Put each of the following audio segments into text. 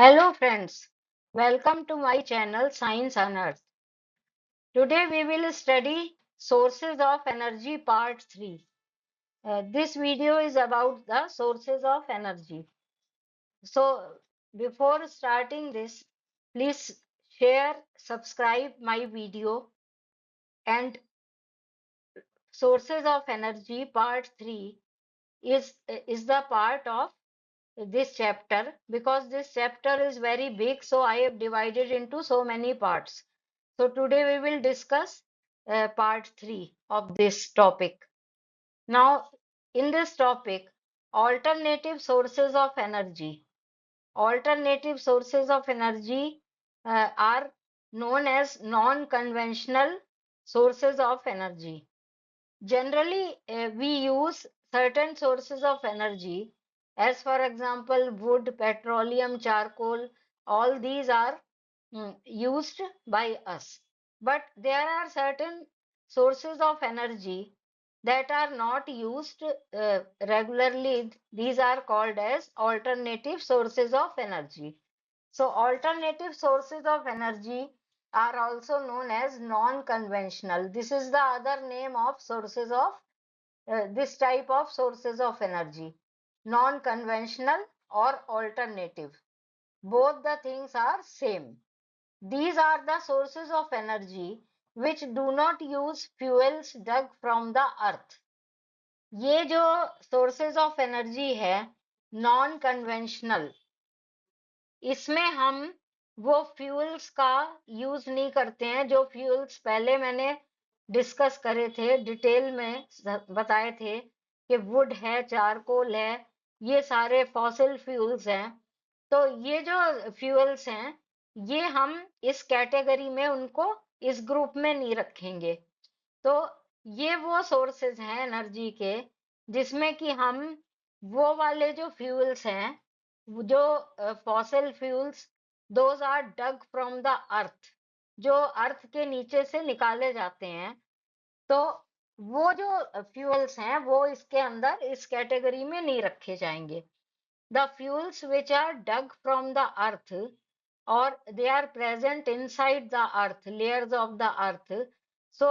Hello friends, welcome to my channel Science on Earth. Today we will study sources of energy part 3. This video is about the sources of energy. So before starting this, please share, subscribe my video, and sources of energy part 3 is the part of this chapter, because this chapter is very big, so I have divided into so many parts. So today we will discuss part 3 of this topic. Now, in this topic, alternative sources of energy. Alternative sources of energy are known as non-conventional sources of energy. Generally, we use certain sources of energy, as for example, wood, petroleum, charcoal, all these are used by us. But there are certain sources of energy that are not used regularly. These are called as alternative sources of energy. So alternative sources of energy are also known as non-conventional. This is the other name of sources of this type of sources of energy, non-conventional or alternative. Both the things are same. These are the sources of energy which do not use fuels dug from the earth. ये जो sources of energy है non-conventional, इसमें हम वो fuels का use नहीं करते हैं जो फ्यूल्स पहले मैंने डिस्कस करे थे, डिटेल में बताए थे कि वुड है, चारकोल है, ये सारे फॉसिल फ्यूल्स हैं। तो ये जो फ्यूल्स हैं ये हम इस कैटेगरी में उनको इस ग्रुप में नहीं रखेंगे। तो ये वो सोर्सेज हैं एनर्जी के जिसमें कि हम वो वाले जो फ्यूल्स हैं, जो fossil fuels, those are dug from the earth, जो अर्थ के नीचे से निकाले जाते हैं। तो वो जो फ्यूल्स हैं वो इसके अंदर इस कैटेगरी में नहीं रखे जाएंगे। The fuels which are dug from the earth or they are present inside the earth, layers of the earth. So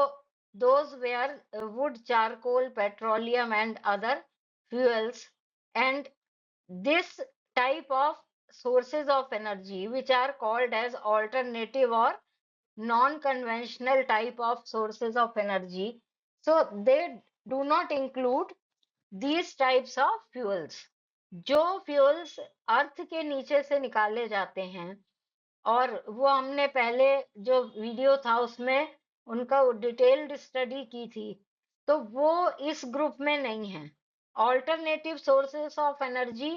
those were wood, charcoal, petroleum and other fuels. And this type of sources of energy which are called as alternative or non-conventional type of sources of energy, so they do not include these types of fuels. जो fuels अर्थ के नीचे से निकाले जाते हैं, और वो हमने पहले जो वीडियो था उसमें उनका डिटेल्ड स्टडी की थी, तो वो इस ग्रुप में नहीं है। ऑल्टरनेटिव सोर्सेस ऑफ एनर्जी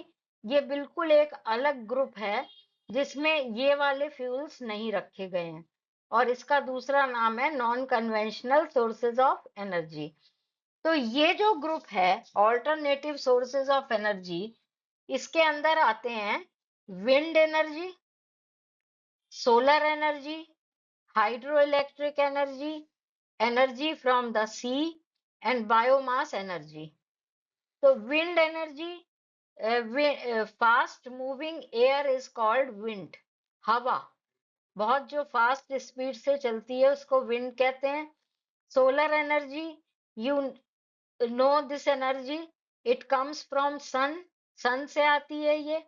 ये बिल्कुल एक अलग ग्रुप है जिसमें ये वाले फ्यूल्स नहीं रखे गए हैं, और इसका दूसरा नाम है non conventional sources of energy. तो ये जो ग्रुप है ऑल्टरनेटिव सोर्सेज ऑफ एनर्जी, इसके अंदर आते हैं wind energy, solar energy, hydroelectric energy, energy from the sea, and biomass energy. So wind energy, fast moving air is called wind. हवा बहुत जो फास्ट स्पीड से चलती है उसको विंड कहते हैं। Solar energy, you know this energy, it comes from sun, sun से आती है ये।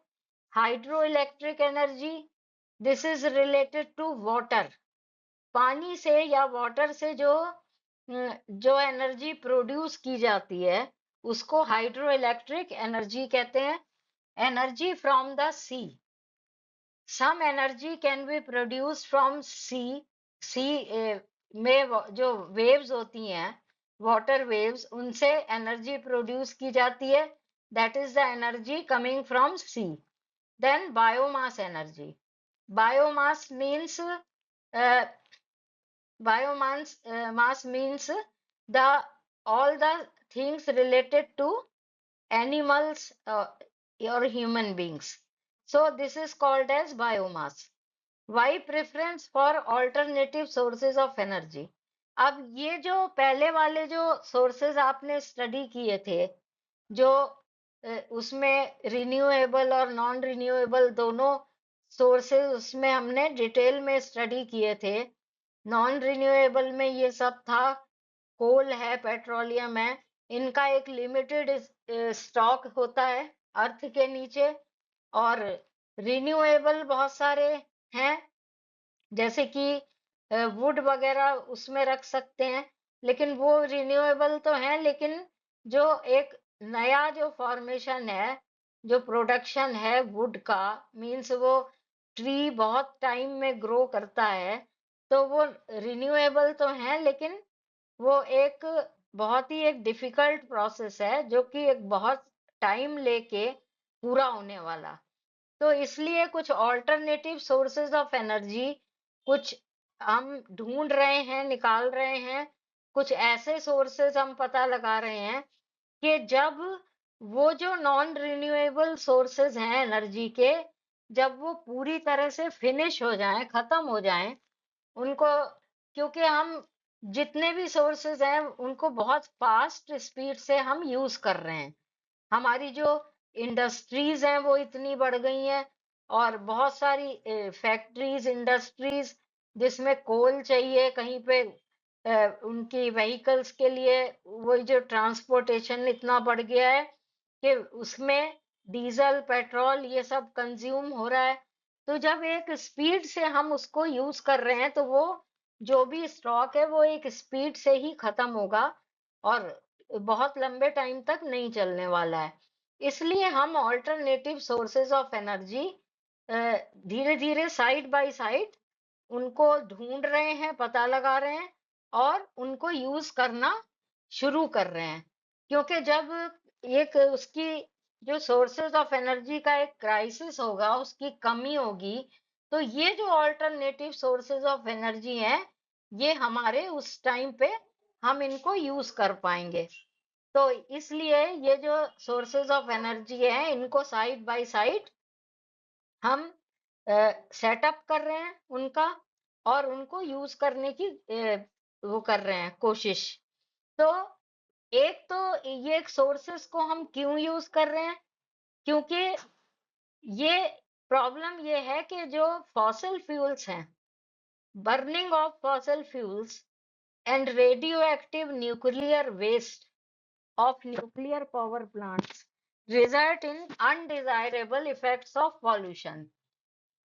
Hydro electric energy, this is related to water, पानी से या वाटर से जो एनर्जी प्रोड्यूस की जाती है उसको हाइड्रो इलेक्ट्रिक एनर्जी कहते हैं। Energy from the sea, some energy can be produce from sea, sea में जो वेव्स होती हैं, वाटर वेव्स, उनसे एनर्जी प्रोड्यूस की जाती है, that is the energy coming from sea. Then biomass energy, biomass means mass means the all the things related to animals or human beings. So this is called as biomass. Why preference for alternative sources of energy? अब ये जो पहले वाले जो sources आपने study किए थे, जो उसमें रिन्यूएबल और नॉन रिन्यूएबल दोनों सोर्सेज उसमें हमने डिटेल में स्टडी किए थे। नॉन रिन्यूएबल में ये सब था, कोल है, पेट्रोलियम है, इनका एक लिमिटेड स्टॉक होता है अर्थ के नीचे। और रिन्यूएबल बहुत सारे हैं, जैसे कि वुड वगैरह उसमें रख सकते हैं, लेकिन वो रिन्यूएबल तो है, लेकिन जो एक नया जो फॉर्मेशन है, जो प्रोडक्शन है वुड का, मीन्स वो ट्री बहुत टाइम में ग्रो करता है, तो वो रिन्यूएबल तो है, लेकिन वो एक बहुत ही एक डिफिकल्ट प्रोसेस है, जो कि एक बहुत टाइम लेके पूरा होने वाला। तो इसलिए कुछ ऑल्टरनेटिव सोर्सेज ऑफ एनर्जी कुछ हम ढूंढ रहे हैं, निकाल रहे हैं। कुछ ऐसे सोर्सेज हम पता लगा रहे हैं कि जब वो जो नॉन रिन्यूएबल सोर्सेज हैं एनर्जी के, जब वो पूरी तरह से फिनिश हो जाएं, खत्म हो जाएं उनको, क्योंकि हम जितने भी सोर्सेज हैं उनको बहुत फास्ट स्पीड से हम यूज कर रहे हैं। हमारी जो इंडस्ट्रीज हैं वो इतनी बढ़ गई हैं, और बहुत सारी फैक्ट्रीज, इंडस्ट्रीज जिसमें कोल चाहिए कहीं पे, उनकी व्हीकल्स के लिए, वही जो ट्रांसपोर्टेशन इतना बढ़ गया है कि उसमें डीजल, पेट्रोल ये सब कंज्यूम हो रहा है। तो जब एक स्पीड से हम उसको यूज कर रहे हैं, तो वो जो भी स्टॉक है वो एक स्पीड से ही खत्म होगा, और बहुत लंबे टाइम तक नहीं चलने वाला है। इसलिए हम ऑल्टरनेटिव सोर्सेज ऑफ एनर्जी धीरे धीरे साइड बाय साइड उनको ढूंढ रहे हैं, पता लगा रहे हैं, और उनको यूज करना शुरू कर रहे हैं। क्योंकि जब एक उसकी जो सोर्सेज ऑफ एनर्जी का एक क्राइसिस होगा, उसकी कमी होगी, तो ये जो ऑल्टरनेटिव सोर्सेज ऑफ एनर्जी हैं, ये हमारे उस टाइम पे हम इनको यूज कर पाएंगे। तो इसलिए ये जो सोर्सेज ऑफ एनर्जी है, इनको साइड बाय साइड हम सेटअप कर रहे हैं उनका, और उनको यूज करने की वो कर रहे हैं कोशिश। तो एक तो ये सोर्सेस को हम क्यों यूज कर रहे हैं, क्योंकि ये प्रॉब्लम ये है कि जो फॉसिल फ्यूल्स हैं, burning of fossil fuels and radioactive nuclear waste of nuclear power plants result in undesirable effects of pollution.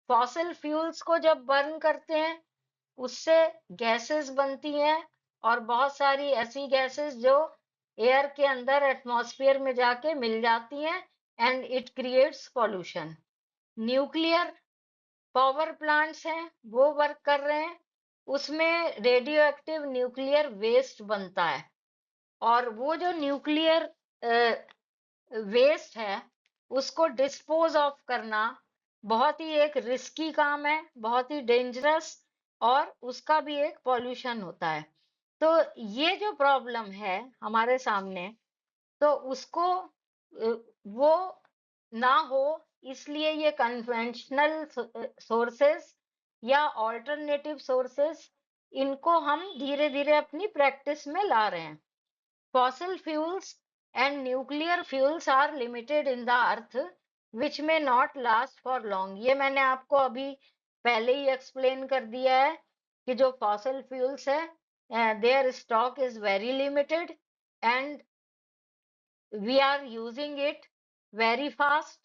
Fossil fuels को जब बर्न करते हैं, उससे गैसेस बनती हैं, और बहुत सारी ऐसी गैसेस जो एयर के अंदर एटमॉस्फेयर में जाके मिल जाती हैं, and it creates pollution. Nuclear power plants हैं, वो वर्क कर रहे हैं, उसमें रेडियो एक्टिव न्यूक्लियर वेस्ट बनता है, और वो जो न्यूक्लियर वेस्ट है उसको डिस्पोज ऑफ करना बहुत ही एक रिस्की काम है, बहुत ही डेंजरस, और उसका भी एक पॉल्यूशन होता है। तो ये जो प्रॉब्लम है हमारे सामने, तो उसको वो ना हो, इसलिए ये कन्वेंशनल सोर्सेस या ऑल्टरनेटिव सोर्सेस, इनको हम धीरे धीरे अपनी प्रैक्टिस में ला रहे हैं। Fossil fuels and nuclear fuels are limited in the earth, which may not last for long. ये मैंने आपको अभी पहले ही एक्सप्लेन कर दिया है कि जो fossil fuels है, their stock is very limited and we are using it very fast.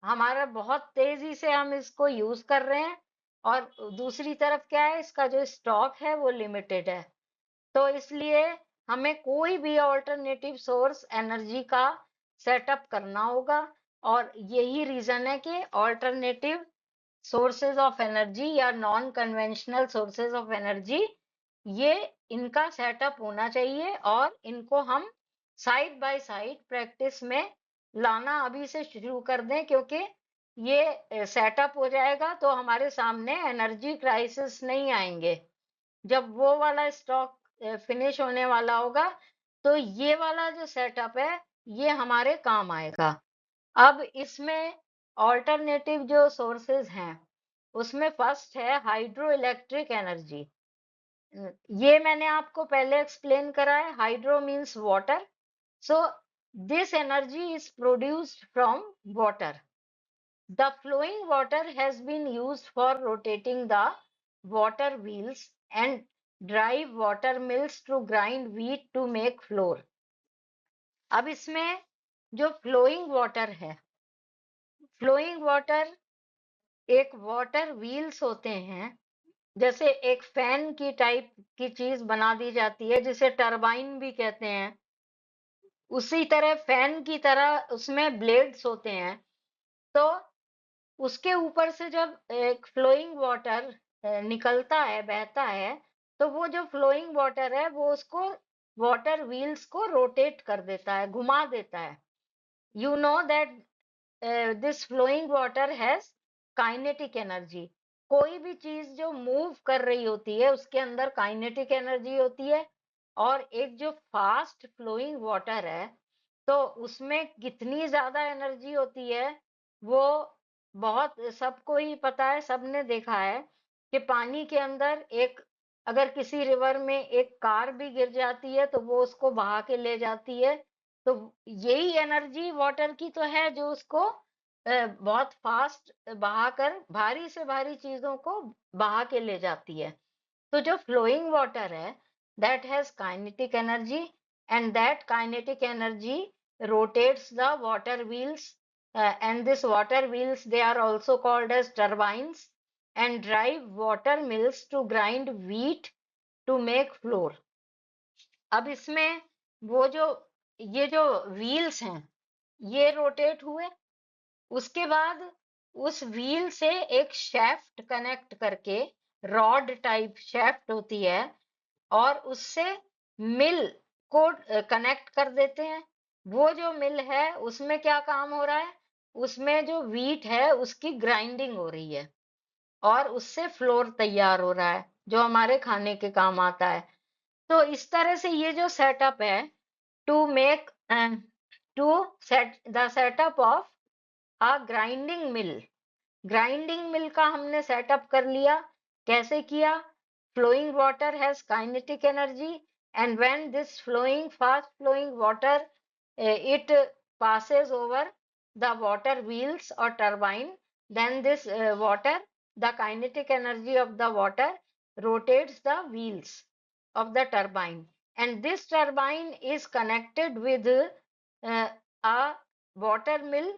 हमारा बहुत तेजी से हम इसको यूज कर रहे हैं, और दूसरी तरफ क्या है, इसका जो स्टॉक है वो लिमिटेड है। तो इसलिए हमें कोई भी ऑल्टरनेटिव सोर्स एनर्जी का सेटअप करना होगा, और यही रीजन है कि ऑल्टरनेटिव सोर्सेज ऑफ एनर्जी या non conventional sources of energy, ये इनका सेटअप होना चाहिए, और इनको हम साइड बाय साइड प्रैक्टिस में लाना अभी से शुरू कर दें, क्योंकि ये सेटअप हो जाएगा तो हमारे सामने एनर्जी क्राइसिस नहीं आएंगे। जब वो वाला स्टॉक फिनिश होने वाला होगा, तो ये वाला जो सेटअप है ये हमारे काम आएगा। अब इसमें ऑल्टरनेटिव जो सोर्सेज हैं, उसमें फर्स्ट है हाइड्रो इलेक्ट्रिक एनर्जी। ये मैंने आपको पहले एक्सप्लेन करा है, hydro means water, so this energy is produced from water. The flowing water has been used for rotating the water wheels and drive water mills to grind wheat to make flour. अब इसमें जो flowing water है, flowing water एक water wheels होते हैं, जैसे एक fan की टाइप की चीज बना दी जाती है जिसे टरबाइन भी कहते हैं। उसी तरह फैन की तरह उसमें ब्लेड्स होते हैं। तो उसके ऊपर से जब एक फ्लोइंग वाटर निकलता है, बहता है, तो वो जो फ्लोइंग वाटर है वो उसको वाटर व्हील्स को रोटेट कर देता है, घुमा देता है। You know that this flowing water has kinetic energy. कोई भी चीज जो मूव कर रही होती है उसके अंदर काइनेटिक एनर्जी होती है। और एक जो फास्ट फ्लोइंग वाटर है तो उसमें कितनी ज्यादा एनर्जी होती है वो बहुत सबको ही पता है, सबने देखा है कि पानी के अंदर एक अगर किसी रिवर में एक कार भी गिर जाती है तो वो उसको बहा के ले जाती है। तो यही एनर्जी वाटर की तो है जो उसको बहुत फास्ट बहाकर भारी से भारी चीजों को बहा के ले जाती है। तो जो फ्लोइंग वाटर है that has kinetic energy, and that kinetic energy rotates the water wheels, and this water wheels they are also called as turbines and drive water mills to grind wheat to make flour. अब इसमें वो जो ये जो wheels हैं ये rotate हुए, उसके बाद उस व्हील से एक शेफ्ट कनेक्ट करके, रॉड टाइप शेफ्ट होती है, और उससे मिल को कनेक्ट कर देते हैं। वो जो मिल है उसमें क्या काम हो रहा है, उसमें जो व्हीट है उसकी ग्राइंडिंग हो रही है और उससे फ्लोर तैयार हो रहा है जो हमारे खाने के काम आता है। तो इस तरह से ये जो सेटअप है to make to set the setup of a grinding mill का हमने सेटअप कर लिया। कैसे किया? Flowing water has kinetic energy, and when this flowing fast flowing water it passes over the water wheels or turbine, then this water, the kinetic energy of the water rotates the wheels of the turbine, and this turbine is connected with a water mill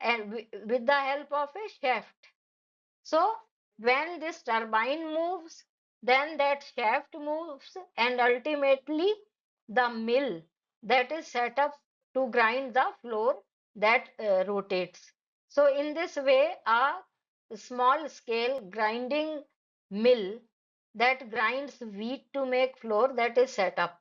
and with the help of a shaft. So when this turbine moves, then that shaft moves, and ultimately the mill that is set up to grind the flour that rotates. So in this way, a small scale grinding mill that grinds wheat to make flour that is set up.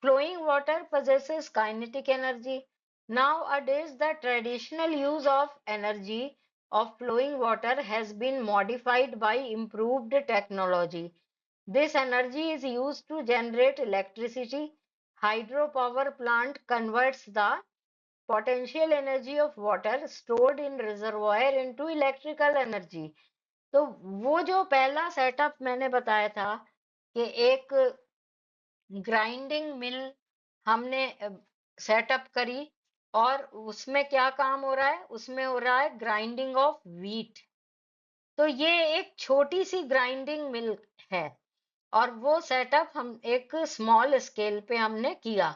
Flowing water possesses kinetic energy. Nowadays, the traditional use of energy of flowing water has been modified by improved technology. This energy is used to generate electricity. Hydropower plant converts the potential energy of water stored in reservoir into electrical energy. तो वो जो पहला setup मैंने बताया था कि एक grinding मिल हमने सेटअप करी और उसमें क्या काम हो रहा है, उसमें हो रहा है ग्राइंडिंग ऑफ व्हीट। तो ये एक छोटी सी ग्राइंडिंग मिल है और वो सेटअप हम एक स्मॉल स्केल पे हमने किया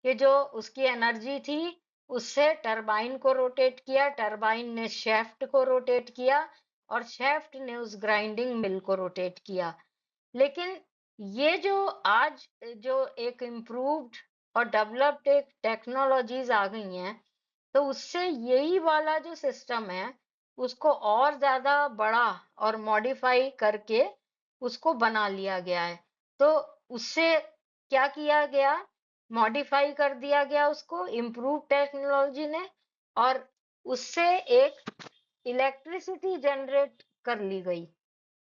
कि जो उसकी एनर्जी थी उससे टरबाइन को रोटेट किया, टरबाइन ने शेफ्ट को रोटेट किया और शेफ्ट ने उस ग्राइंडिंग मिल को रोटेट किया। लेकिन ये जो आज जो एक इम्प्रूव्ड और डेवलप्ड एक टेक्नोलॉजीज आ गई हैं तो उससे यही वाला जो सिस्टम है उसको और ज्यादा बड़ा और मॉडिफाई करके उसको बना लिया गया है। तो उससे क्या किया गया, मॉडिफाई कर दिया गया उसको इम्प्रूव टेक्नोलॉजी ने, और उससे एक इलेक्ट्रिसिटी जनरेट कर ली गई।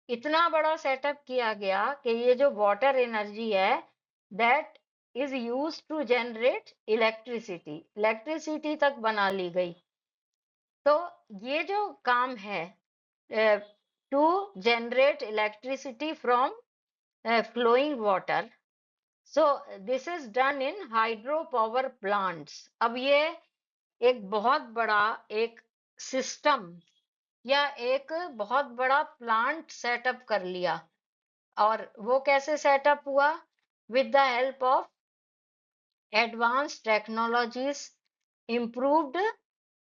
इतना बड़ा सेटअप किया गया कि ये जो वाटर एनर्जी है that is use to generate electricity तक बना ली गई। तो ये जो काम है to generate electricity from flowing water, so this is done in hydro power plants. अब ये एक बहुत बड़ा एक सिस्टम या एक बहुत बड़ा प्लांट सेटअप कर लिया। और वो कैसे सेटअप हुआ? With the help of advance technologies, improved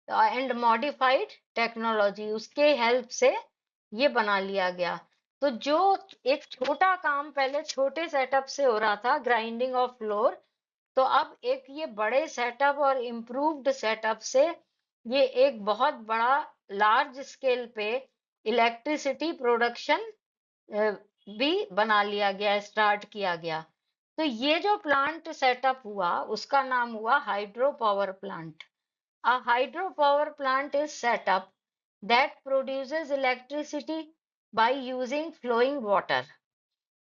and modified technology, उसके हेल्प से ये बना लिया गया। तो जो एक छोटा काम पहले छोटे सेटअप से हो रहा था, ग्राइंडिंग ऑफ फ्लोर, तो अब एक ये बड़े सेटअप और इम्प्रूव्ड सेटअप से ये एक बहुत बड़ा लार्ज स्केल पे इलेक्ट्रिसिटी प्रोडक्शन भी बना लिया गया, स्टार्ट किया गया। तो ये जो प्लांट सेटअप हुआ उसका नाम हुआ hydro power plant. A hydropower plant is set up that produces electricity by using flowing water,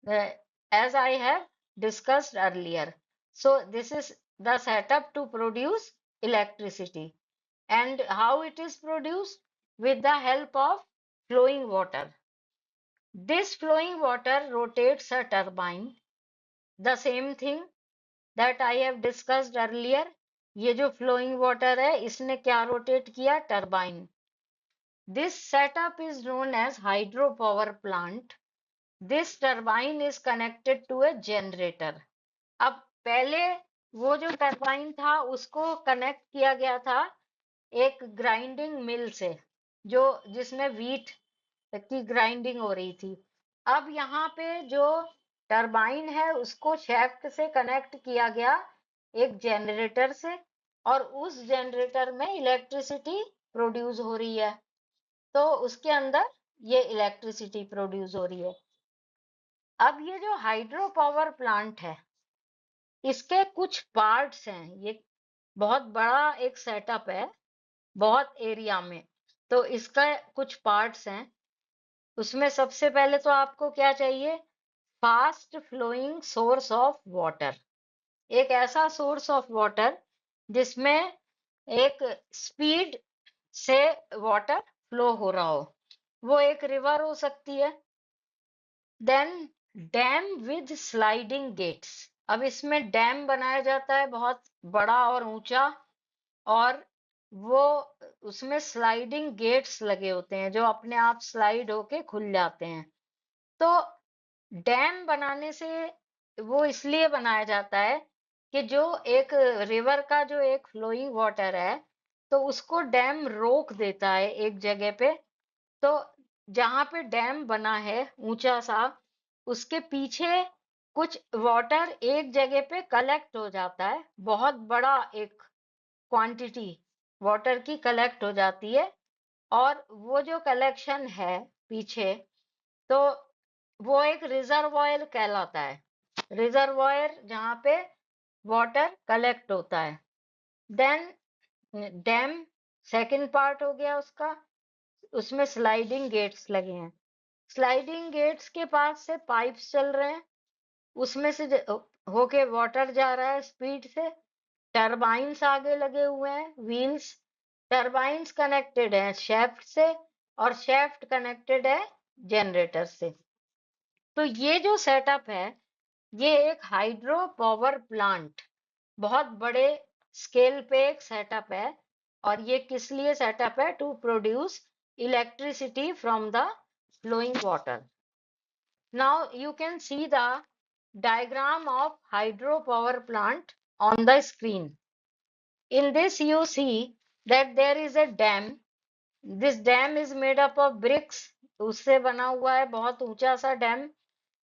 uh, as I have discussed earlier. So this is the setup to produce electricity. And how it is produced? With the help of flowing water. This flowing water rotates a turbine. The same thing that I have discussed earlier. ये जो flowing water है, इसने क्या rotate किया? Turbine. This setup is known as hydropower plant. This turbine is connected to a generator. अब पहले वो जो टरबाइन था उसको कनेक्ट किया गया था एक ग्राइंडिंग मिल से, जो जिसमें व्हीट की ग्राइंडिंग हो रही थी। अब यहाँ पे जो टरबाइन है उसको शैफ्ट से कनेक्ट किया गया एक जनरेटर से, और उस जनरेटर में इलेक्ट्रिसिटी प्रोड्यूस हो रही है। तो उसके अंदर ये इलेक्ट्रिसिटी प्रोड्यूस हो रही है। अब ये जो हाइड्रो पावर प्लांट है, इसके कुछ पार्ट्स हैं। ये बहुत बड़ा एक सेटअप है, बहुत एरिया में। तो इसका कुछ पार्ट्स हैं। उसमें सबसे पहले तो आपको क्या चाहिए? Fast flowing source of water. एक ऐसा सोर्स ऑफ वाटर जिसमें एक स्पीड से वाटर फ्लो हो रहा हो। वो एक रिवर हो सकती है। Then dam with sliding gates. अब इसमें डैम बनाया जाता है बहुत बड़ा और ऊंचा, और वो उसमें स्लाइडिंग गेट्स लगे होते हैं जो अपने आप स्लाइड होके खुल जाते हैं। तो डैम बनाने से वो इसलिए बनाया जाता है कि जो एक रिवर का जो एक फ्लोइंग वाटर है, तो उसको डैम रोक देता है एक जगह पे। तो जहां पे डैम बना है ऊंचा सा, उसके पीछे कुछ वाटर एक जगह पे कलेक्ट हो जाता है। बहुत बड़ा एक क्वांटिटी वाटर की कलेक्ट हो जाती है, और वो जो कलेक्शन है पीछे, तो वो एक रिजर्वॉयर कहलाता है। रिजर्वॉयर जहाँ पे वाटर कलेक्ट होता है। देन डैम सेकंड पार्ट हो गया उसका। उसमें स्लाइडिंग गेट्स लगे हैं। स्लाइडिंग गेट्स के पास से पाइप्स चल रहे हैं, उसमें से होके वाटर जा रहा है स्पीड से। टरबाइंस आगे लगे हुए हैं, व्हील्स। टरबाइंस कनेक्टेड है शैफ्ट से, और शैफ्ट कनेक्टेड है जनरेटर से। तो ये जो सेटअप है, ये एक हाइड्रो पावर प्लांट, बहुत बड़े स्केल पे एक सेटअप है। और ये किस लिए सेटअप है? To produce electricity from the flowing water. Now you can see the diagram of hydropower plant on the screen. In this you see that there is a dam. This dam is made up of bricks. उससे बना हुआ है बहुत ऊंचा सा dam.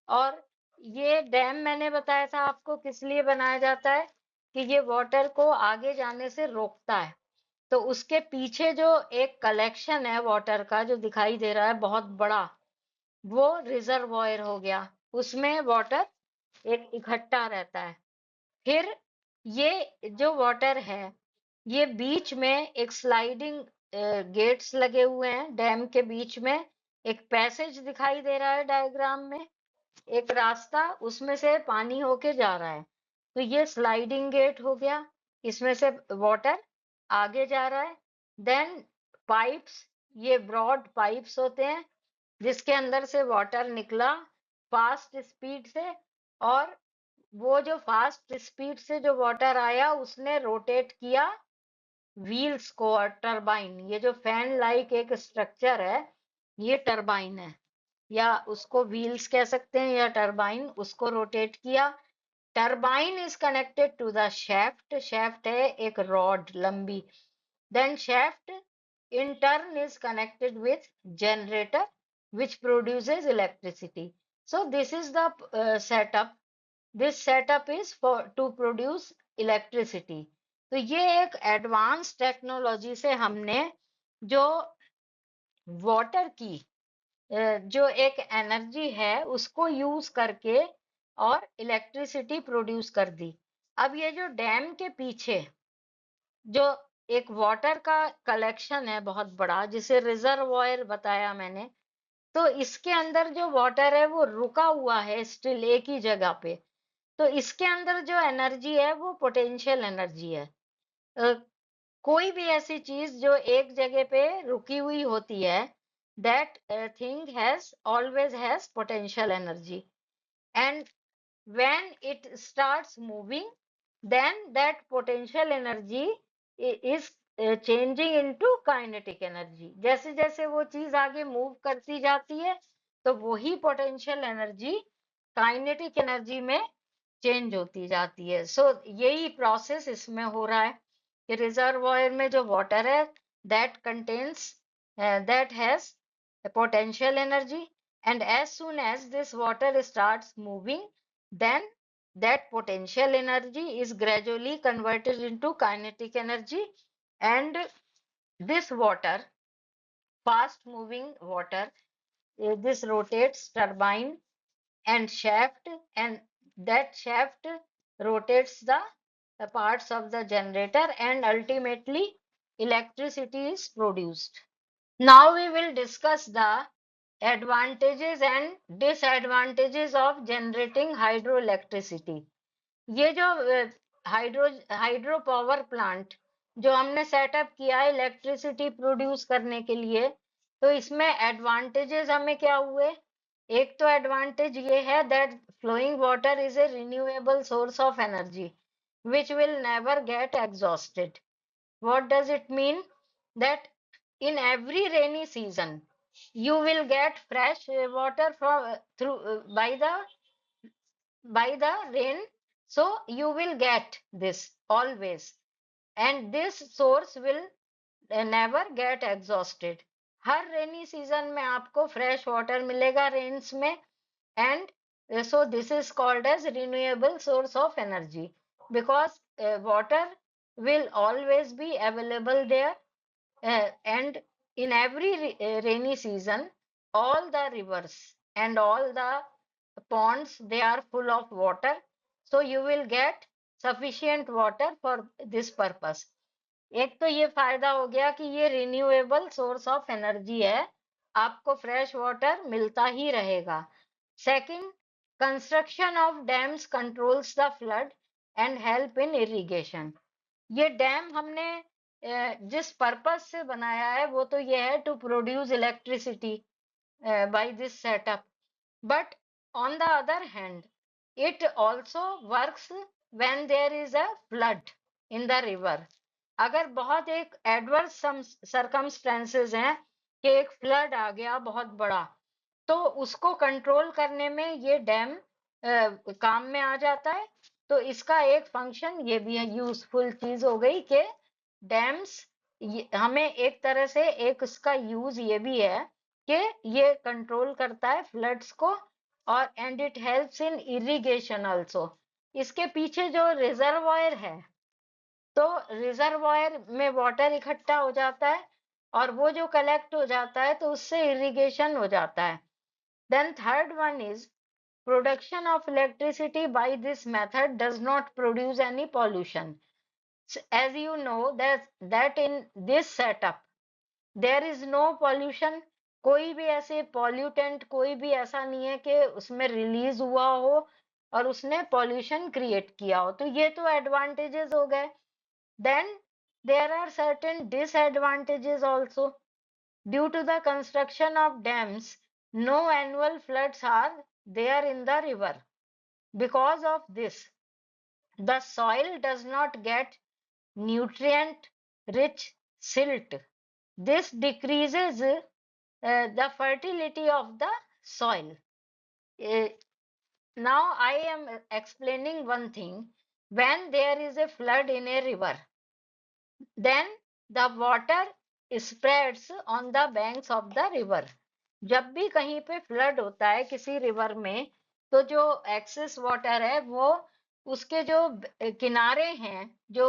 और ये dam मैंने बताया था आपको किस लिए बनाया जाता है, कि ये वाटर को आगे जाने से रोकता है। तो उसके पीछे जो एक कलेक्शन है वाटर का जो दिखाई दे रहा है बहुत बड़ा, वो रिजर्वॉयर हो गया। उसमें वाटर एक इकट्ठा रहता है। फिर ये जो वाटर है, ये बीच में एक स्लाइडिंग गेट्स लगे हुए हैं डैम के बीच में। एक पैसेज दिखाई दे रहा है डायग्राम में, एक रास्ता, उसमें से पानी होके जा रहा है। तो ये स्लाइडिंग गेट हो गया, इसमें से वाटर आगे जा रहा है। देन पाइप्स, ये ब्रॉड पाइप्स होते हैं जिसके अंदर से वाटर निकला फास्ट स्पीड से, और वो जो फास्ट स्पीड से जो वाटर आया उसने रोटेट किया व्हील्स को और टरबाइन, ये जो फैन लाइक एक स्ट्रक्चर है ये टरबाइन है, या उसको व्हील्स कह सकते हैं या टरबाइन, उसको रोटेट किया। Turbine is connected to the shaft, shaft है एक रॉड लंबी, then shaft in turn is connected with generator which produces electricity. So this is the setup. This setup is for to produce electricity. तो ये एक advance technology से हमने जो water की जो एक एनर्जी है उसको यूज करके और इलेक्ट्रिसिटी प्रोड्यूस कर दी। अब ये जो डैम के पीछे जो एक वाटर का कलेक्शन है बहुत बड़ा, जिसे रिजर्वॉयर बताया मैंने, तो इसके अंदर जो वाटर है वो रुका हुआ है स्टिल एक ही जगह पे। तो इसके अंदर जो एनर्जी है वो पोटेंशियल एनर्जी है। अ, कोई भी ऐसी चीज जो एक जगह पे रुकी हुई होती है, that thing has always has potential energy, and when it starts moving, then that potential energy is changing into kinetic energy. जैसे जैसे वो चीज आगे मूव करती जाती है तो वही पोटेंशियल एनर्जी काइनेटिक एनर्जी में चेंज होती जाती है। सो यही प्रोसेस इसमें हो रहा है कि रिजर्वॉयर में जो वाटर है that contains that has potential energy, and as soon as this water starts moving, then that potential energy is gradually converted into kinetic energy, and this water, fast moving water, this rotates turbine and shaft, and that shaft rotates the parts of the generator, and ultimately electricity is produced. Now we will discuss the advantages and disadvantages of generating hydroelectricity. ये जो hydro power plant जो हमने setup किया है electricity produce करने के लिए, तो इसमें एडवांटेजेस हमें क्या हुए? एक तो एडवांटेज ये है that flowing water is a renewable source of energy which will never get exhausted. What does it mean? That in every rainy season you will get fresh water from through by the rain, so you will get this always, and this source will never get exhausted. Her rainy season में आपको fresh water मिलेगा rains में, and so this is called as renewable source of energy because water will always be available there, and in every rainy season all the rivers and all the ponds, they are full of water, so you will get sufficient water for this purpose. एक तो ये फायदा हो गया कि ये renewable source of energy है, आपको फ्रेश वाटर मिलता ही रहेगा। Second, construction of dams controls the flood and help in irrigation. ये डैम हमने जिस पर्पस से बनाया है वो तो ये है to produce electricity by this setup. But on the other hand, it also works when there is a flood in the river. अगर बहुत एक एडवर्स सर्कमस्टेंसेस हैं कि एक फ्लड आ गया बहुत बड़ा, तो उसको कंट्रोल करने में ये डैम काम में आ जाता है। तो इसका एक फंक्शन ये भी है, यूजफुल चीज हो गई कि डैम्स हमें एक तरह से एक इसका यूज ये भी है कि ये कंट्रोल करता है फ्लड्स को, और and it helps in irrigation also. इसके पीछे जो रिजर्वॉयर है, तो रिजर्वॉयर में वाटर इकट्ठा हो जाता है और वो जो कलेक्ट हो जाता है तो उससे इरिगेशन हो जाता है। Then third one is production of electricity by this method does not produce any pollution. As you know that in this setup there is no pollution. कोई भी ऐसे पॉल्यूटेंट कोई भी ऐसा नहीं है कि उसमें रिलीज हुआ हो और उसने पॉल्यूशन क्रिएट किया हो, तो ये तो एडवांटेजेस हो गए। Then there are certain disadvantages also. Due to the construction of dams, no annual floods are there in the river. Because of this, the soil does not get nutrient rich silt. This decreases the fertility of the soil. Uh, Now I am explaining one thing. When there is a flood in a river, then the water spreads on the banks of the river. जब भी कहीं पे flood होता है किसी river में, तो जो एक्सेस वाटर है वो उसके जो किनारे हैं, जो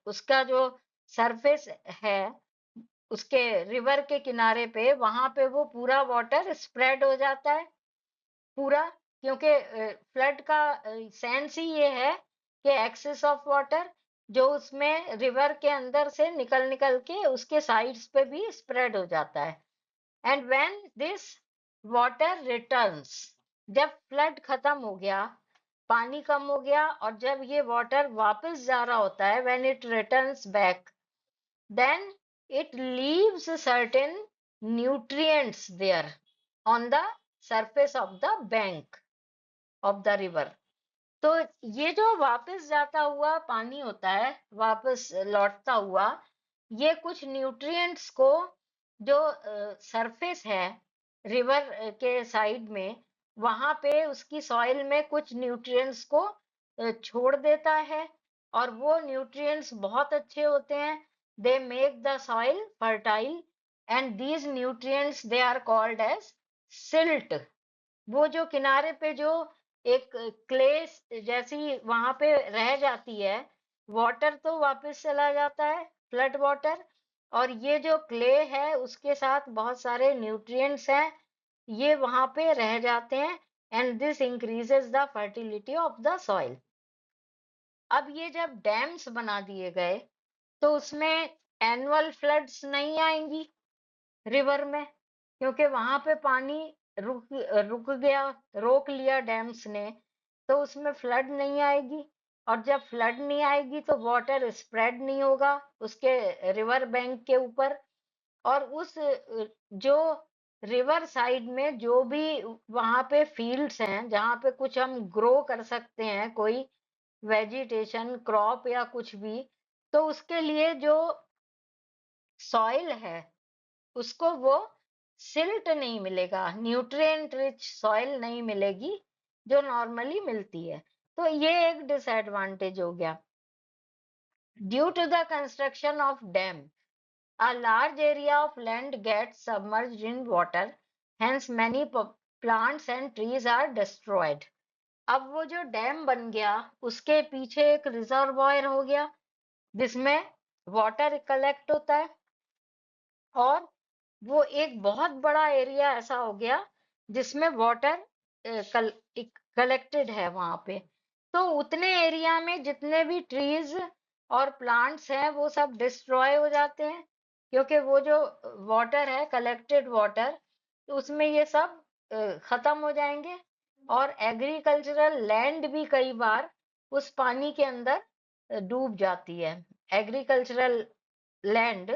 उसका जो सरफेस है उसके रिवर के किनारे पे, वहां पे वो पूरा वाटर स्प्रेड हो जाता है पूरा, क्योंकि फ्लड का सेंस ही ये है कि एक्सेस ऑफ वाटर जो उसमें रिवर के अंदर से निकल निकल के उसके साइड्स पे भी स्प्रेड हो जाता है। And when this water returns, जब फ्लड खत्म हो गया, पानी कम हो गया, और जब ये वाटर वापस जा रहा होता है, when it returns back, then it leaves certain nutrients there on the surface of the bank of the river. तो ये जो वापस जाता हुआ पानी होता है, वापस लौटता हुआ, ये कुछ न्यूट्रिएंट्स को जो सरफेस है रिवर के साइड में, वहां पे उसकी सॉइल में कुछ न्यूट्रिएंट्स को छोड़ देता है, और वो न्यूट्रिएंट्स बहुत अच्छे होते हैं। They make the soil fertile, and these nutrients they are called as silt. वो जो किनारे पे जो एक क्ले जैसी वहां पे रह जाती है, वाटर तो वापस चला जाता है, फ्लड वाटर, और ये जो क्ले है उसके साथ बहुत सारे न्यूट्रिएंट्स हैं, ये वहां पे रह जाते हैं, and this increases the fertility of the soil. अब ये जब डैम्स बना दिए गए, तो उसमें एनुअल फ्लड्स नहीं आएंगी रिवर में, क्योंकि वहां पे पानी रुक रुक गया, रोक लिया डैम्स ने, तो उसमें फ्लड नहीं आएगी। और जब फ्लड नहीं आएगी तो वाटर स्प्रेड नहीं होगा उसके रिवर बैंक के ऊपर, और उस जो रिवर साइड में जो भी वहां पे फील्ड्स हैं जहाँ पे कुछ हम ग्रो कर सकते हैं, कोई वेजिटेशन क्रॉप या कुछ भी, तो उसके लिए जो सॉइल है उसको वो सिल्ट नहीं मिलेगा, न्यूट्रिएंट रिच सॉइल नहीं मिलेगी जो नॉर्मली मिलती है। तो ये एक डिसएडवांटेज हो गया। Due to the construction of dam, a large area of land gets submerged in water, hence many plants and trees are destroyed. अब वो जो डैम बन गया उसके पीछे एक रिजर्वॉयर हो गया जिसमें वाटर कलेक्ट होता है, और वो एक बहुत बड़ा एरिया ऐसा हो गया जिसमें वाटर कलेक्टेड है वहां पे। तो उतने एरिया में जितने भी ट्रीज और प्लांट्स हैं वो सब डिस्ट्रॉय हो जाते हैं, क्योंकि वो जो वाटर है कलेक्टेड वाटर, उसमें ये सब खत्म हो जाएंगे। और एग्रीकल्चरल लैंड भी कई बार उस पानी के अंदर डूब जाती है। Agricultural land,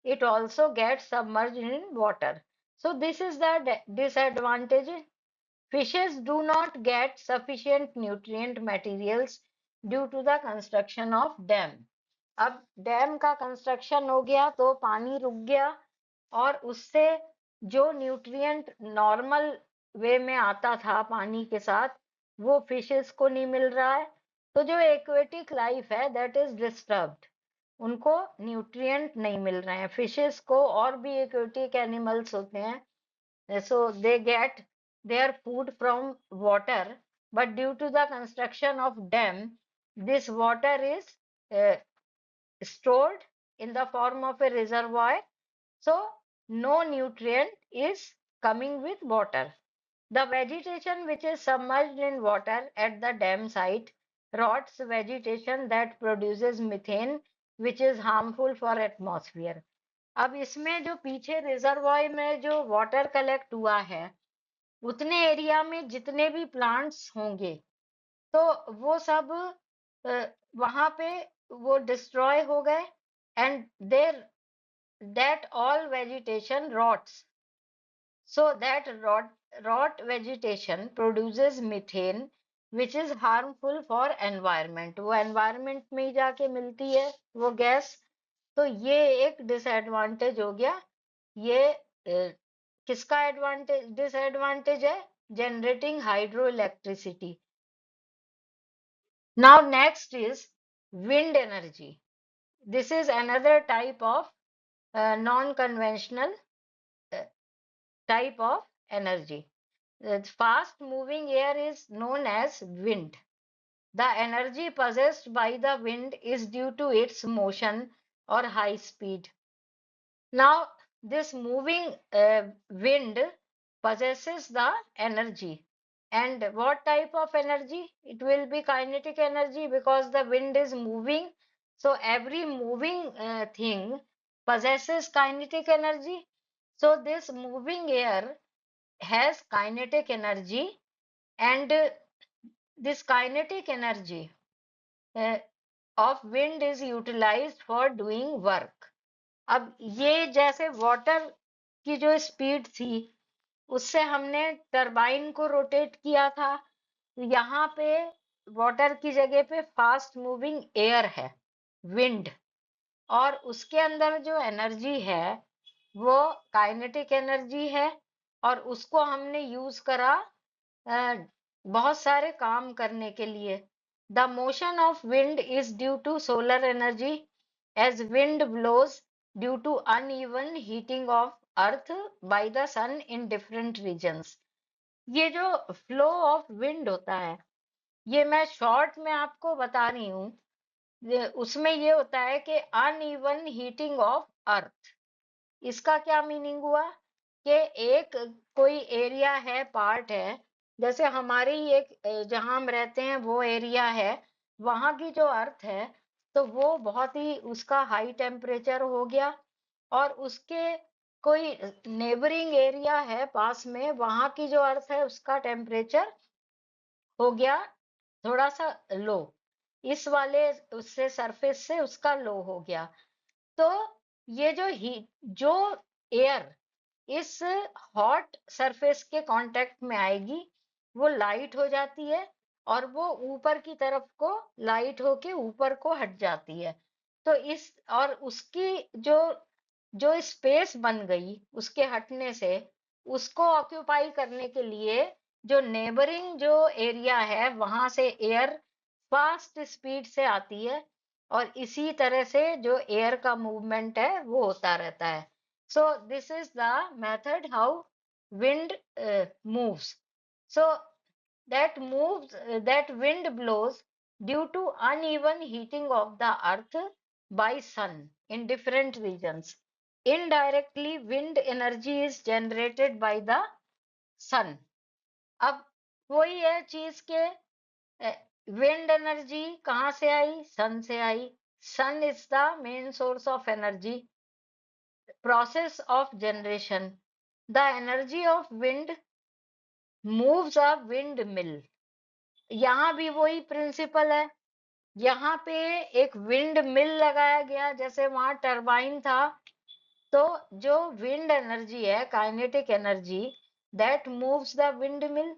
it also gets submerged in water. So this is the disadvantage. Fishes do not get sufficient nutrient materials due to the construction of dam. अब डैम का कंस्ट्रक्शन हो गया तो पानी रुक गया, और उससे जो न्यूट्रिएंट नॉर्मल वे में आता था पानी के साथ, वो फिशेस को नहीं मिल रहा है। तो जो एक्वेटिक लाइफ है दैट इज डिस्टर्ब्ड, उनको न्यूट्रिएंट नहीं मिल रहे हैं फिशेस को। और भी एक्वेटिक एनिमल्स होते हैं, so they get their food from water, but due to the construction of dam, this water is uh, stored in the form of a reservoir, so no nutrient is coming with water. The vegetation which is submerged in water at the dam site rots vegetation that produces methane, which is harmful for atmosphere. अब इसमें जो पीछे reservoir में जो water collect हुआ है, उतने area में जितने भी प्लांट्स होंगे, तो वो सब वहां पे वो डिस्ट्रॉय हो गए, and there that all vegetation rots, so that rot vegetation produces methane which is harmful for environment. वो environment में ही जाके मिलती है वो गैस, तो ये एक डिसएडवांटेज हो गया। ये किसका डिसएडवांटेज है? Generating hydro electricity. Now next is wind energy. This is another type of non-conventional uh, type of energy. The fast moving air is known as wind. The energy possessed by the wind is due to its motion or high speed. Now, this moving wind possesses the energy. And what type of energy? It will be kinetic energy because the wind is moving. So every moving thing possesses kinetic energy. So this moving air has kinetic energy, and this kinetic energy uh, of wind is utilized for doing work. अब ये जैसे water की जो speed थी उससे हमने turbine को rotate किया था, यहाँ पे वाटर की जगह पे फास्ट मूविंग एयर है, विंड, और उसके अंदर जो एनर्जी है वो काइनेटिक एनर्जी है, और उसको हमने यूज करा बहुत सारे काम करने के लिए. The motion of wind is due to solar energy as wind blows due to uneven heating of earth by the sun in different regions. ये जो फ्लो ऑफ विंड होता है, ये मैं शॉर्ट में आपको बता रही हूँ. उसमें ये होता है कि अनइवन हीटिंग ऑफ अर्थ. इसका क्या मीनिंग हुआ कि एक कोई एरिया है, पार्ट है, जैसे हमारी एक जहां हम रहते हैं वो एरिया है, वहां की जो अर्थ है तो वो बहुत ही उसका हाई टेम्परेचर हो गया, और उसके कोई नेबरिंग एरिया है पास में, वहां की जो अर्थ है उसका टेम्परेचर हो गया थोड़ा सा लो, इस वाले उससे सरफेस से उसका लो हो गया. तो ये जो जो एयर इस हॉट सरफेस के कांटेक्ट में आएगी वो लाइट हो जाती है, और वो ऊपर की तरफ को लाइट होके ऊपर को हट जाती है. तो इस और उसकी जो जो स्पेस बन गई उसके हटने से, उसको ऑक्यूपाई करने के लिए जो नेबरिंग जो एरिया है वहां से एयर फास्ट स्पीड से आती है, और इसी तरह से जो एयर का मूवमेंट है वो होता रहता है. So this is the method how wind moves. So that wind blows due to uneven heating of the earth by sun in different regions. Indirectly, wind energy is generated by the sun. अब वही है चीज के wind energy कहाँ से आई? Sun से आई. Sun is the main source of energy. Process of generation. The energy of wind moves a windmill. यहाँ भी वही प्रिंसिपल है. यहाँ पे एक विंड मिल लगाया गया, जैसे वहां टरबाइन था. तो जो विंड एनर्जी है, kinetic energy, that moves the windmill.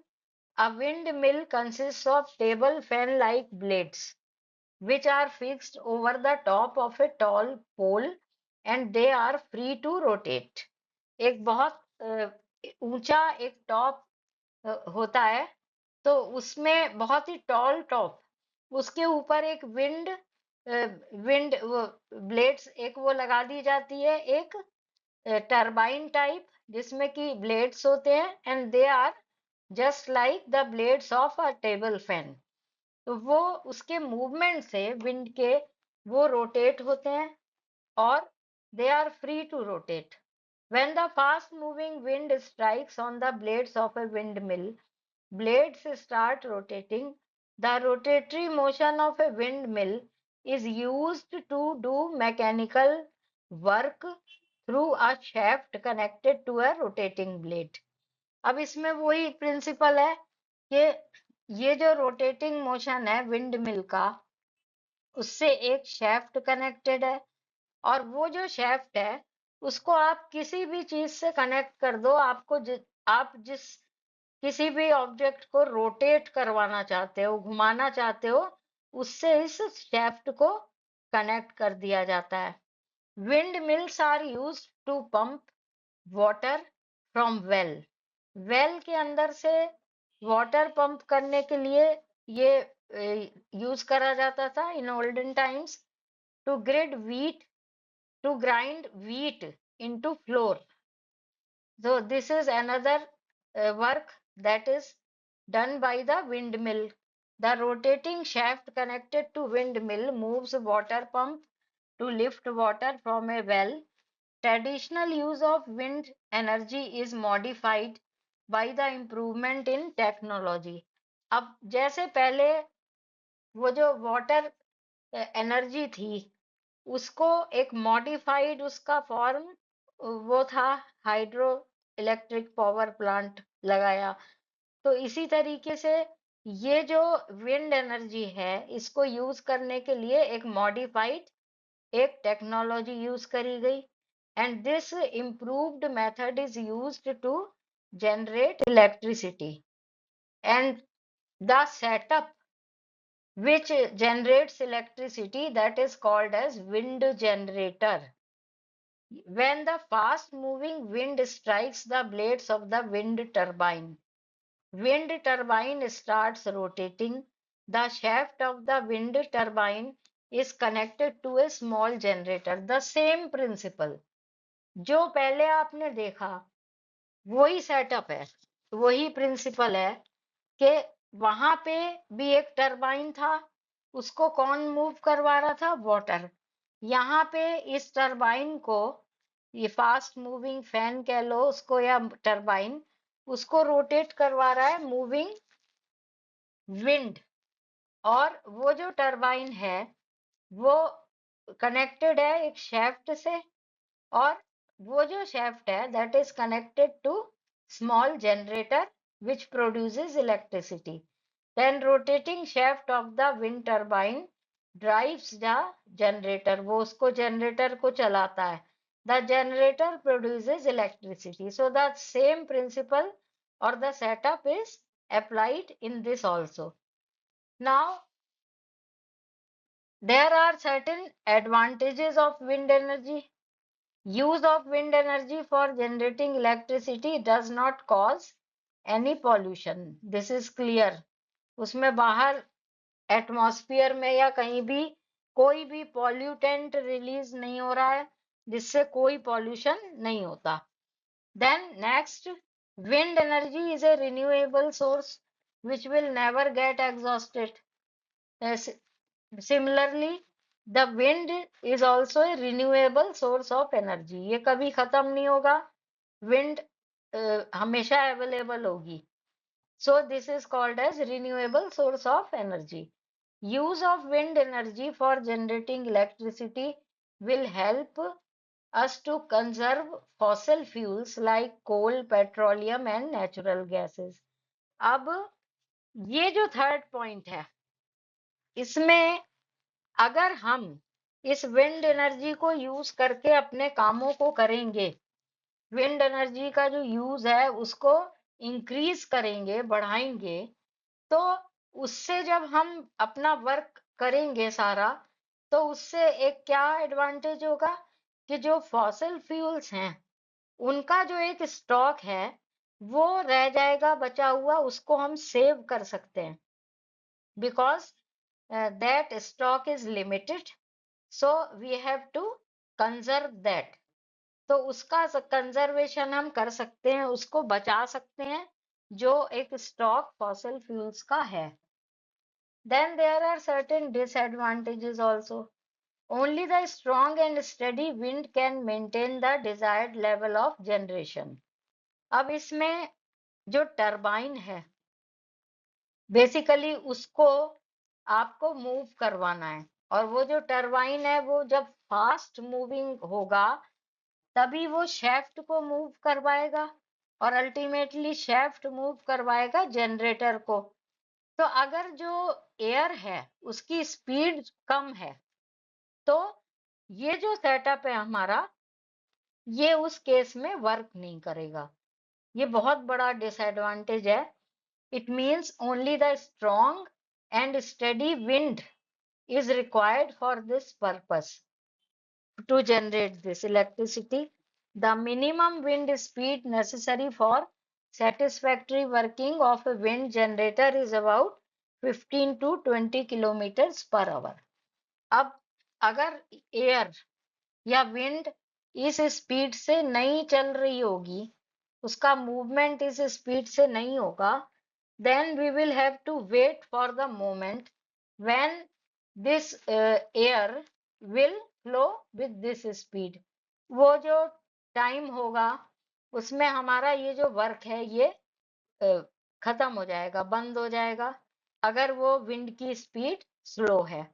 A windmill consists of table fan like blades which are fixed over the top of a tall pole and they are free to rotate. एक बहुत ऊंचा एक top होता है, तो उसमें बहुत ही toll top, उसके ऊपर एक विंड ब्लेड्स एक वो लगा दी जाती है, एक टरबाइन टाइप, जिसमें कि ब्लेड्स होते हैं, and they are just like the blades of a table fan. तो वो उसके मूवमेंट से विंड के वो रोटेट होते हैं, और they are free to rotate. When the fast moving wind strikes on the blades of a windmill, blades start rotating. The rotatory motion of a windmill is used to do mechanical work through a shaft connected to a rotating blade. अब इसमें वही principal है कि ये जो rotating motion है wind mill का, उससे एक शेफ्ट कनेक्टेड है, और वो जो शेफ्ट है उसको आप किसी भी चीज से कनेक्ट कर दो. आपको आप जिस किसी भी ऑब्जेक्ट को रोटेट करवाना चाहते हो, घुमाना चाहते हो, उससे इस शेफ्ट को कनेक्ट कर दिया जाता है. Windmills are used to pump water from well. Well के अंदर से वाटर पंप करने के लिए ये यूज करा जाता था in olden times to grind wheat to grind wheat into flour. So this is another work that is done by the windmill. The rotating shaft connected to windmill moves water pump to lift water from a well. Traditional use of wind energy is modified by the improvement in technology. अब जैसे पहले वो जो water energy थी उसको एक modified उसका form वो था हाइड्रो इलेक्ट्रिक पावर प्लांट लगाया। तो इसी तरीके से ये जो विंड एनर्जी है इसको यूज करने के लिए एक मॉडिफाइड एक टेक्नोलॉजी यूज करी गई and this improved method is used to generate electricity and the setup which generates electricity that is called as wind generator. When the fast moving wind strikes the blades of the wind turbine starts rotating. The shaft of the wind turbine is connected to a small generator. The same principle. जो पहले आपने देखा वही setup है, वही principal है कि वहां पे भी एक टरबाइन था, उसको कौन मूव करवा रहा था? वाटर। यहाँ पे इस टरबाइन को, ये फास्ट मूविंग फैन कह लो उसको या टरबाइन, उसको रोटेट करवा रहा है मूविंग विंड। और वो जो टरबाइन है वो कनेक्टेड है एक शेफ्ट से, और वो जो shaft है that is connected to small generator which produces electricity. Then rotating shaft of the wind turbine drives the generator. वो उसको generator को चलाता है. The generator produces electricity. So the same principle or the setup is applied in this also. Now there are certain advantages of wind energy. Use of wind energy for generating electricity does not cause any pollution. This is clear. उसमें बाहर atmosphere में या कहीं भी कोई भी pollutant release नहीं हो रहा है जिससे कोई पॉल्यूशन नहीं होता। Then next, wind energy is a renewable source which will never get exhausted. Similarly, the wind is also a renewable source of energy. ये कभी खत्म नहीं होगा, wind हमेशा available होगी. So this is called as renewable source of energy. Use of wind energy for generating electricity will help us to conserve fossil fuels like coal, petroleum and natural gases. अब ये जो third point है इसमें अगर हम इस wind energy को use करके अपने कामों को करेंगे, विंड एनर्जी का जो यूज है उसको इंक्रीज करेंगे, बढ़ाएंगे, तो उससे जब हम अपना वर्क करेंगे सारा, तो उससे एक क्या एडवांटेज होगा कि जो फॉसिल फ्यूल्स हैं उनका जो एक स्टॉक है वो रह जाएगा बचा हुआ, उसको हम सेव कर सकते हैं because that stock is limited. So we have to conserve that. तो उसका कंजर्वेशन हम कर सकते हैं, उसको बचा सकते हैं जो एक स्टॉक फॉसिल फ्यूल्स का है. Then there are certain disadvantages also. Only the strong and steady wind can maintain the desired level of generation. अब इसमें जो टरबाइन है बेसिकली उसको आपको मूव करवाना है, और वो जो टरबाइन है वो जब फास्ट मूविंग होगा तभी वो शेफ्ट को मूव करवाएगा और अल्टीमेटली शेफ्ट मूव करवाएगा जनरेटर को. तो अगर जो एयर है उसकी स्पीड कम है तो ये जो सेटअप है हमारा ये उस केस में वर्क नहीं करेगा. ये बहुत बड़ा डिसएडवांटेज है. It means only the strong and steady wind is required for this purpose. to generate this electricity. The minimum wind speed necessary for satisfactory working of a wind generator is about 15 to 20 kilometers per hour. अब अगर air या wind इस speed से नहीं चल रही होगी, उसका मूवमेंट इस स्पीड से नहीं होगा, then we will have to wait for the moment when this air will flow with this speed. वो जो टाइम होगा उसमें हमारा ये जो वर्क है ये खत्म हो जाएगा, बंद हो जाएगा, अगर वो विंड की स्पीड स्लो है.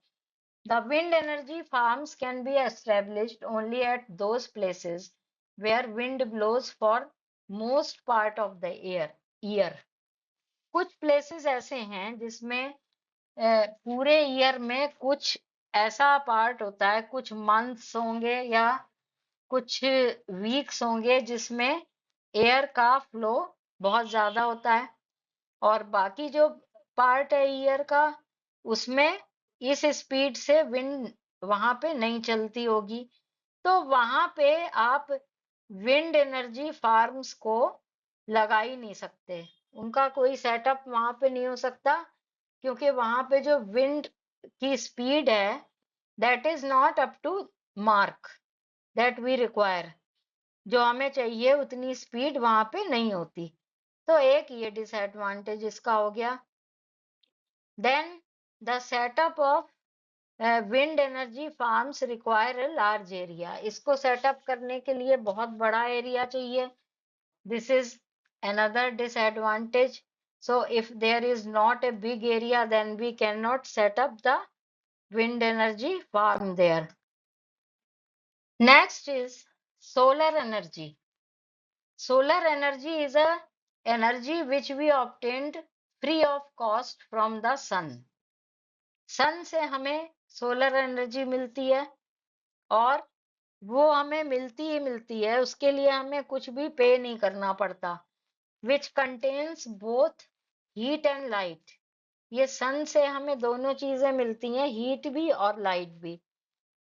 The wind energy farms can be established only at those places where wind blows for most part of the year. कुछ places ऐसे हैं जिसमें पूरे ईयर में कुछ ऐसा पार्ट होता है, कुछ मंथ्स होंगे या कुछ वीक्स होंगे जिसमें एयर का फ्लो बहुत ज्यादा होता है, और बाकी जो पार्ट है ईयर का उसमें इस स्पीड से विंड वहां पे नहीं चलती होगी. तो वहां पे आप विंड एनर्जी फार्म्स को लगा ही नहीं सकते, उनका कोई सेटअप वहां पे नहीं हो सकता, क्योंकि वहां पे जो विंड की स्पीड है that is not up to mark that we require. जो हमें चाहिए उतनी स्पीड वहां पे नहीं होती. तो एक ये डिसएडवांटेज इसका हो गया. Then the setup of wind energy farms require a large area. इसको सेटअप करने के लिए बहुत बड़ा एरिया चाहिए. This is another disadvantage. So if there is not a big area, then we cannot set up the wind energy farm there. Next is solar energy. Solar energy is a energy which we obtained free of cost from the sun. सन से हमें solar energy मिलती है और वो हमें मिलती ही मिलती है, उसके लिए हमें कुछ भी पे नहीं करना पड़ता. Which contains both heat and light. ये सन से हमें दोनों चीजें मिलती हैं, हीट भी और लाइट भी.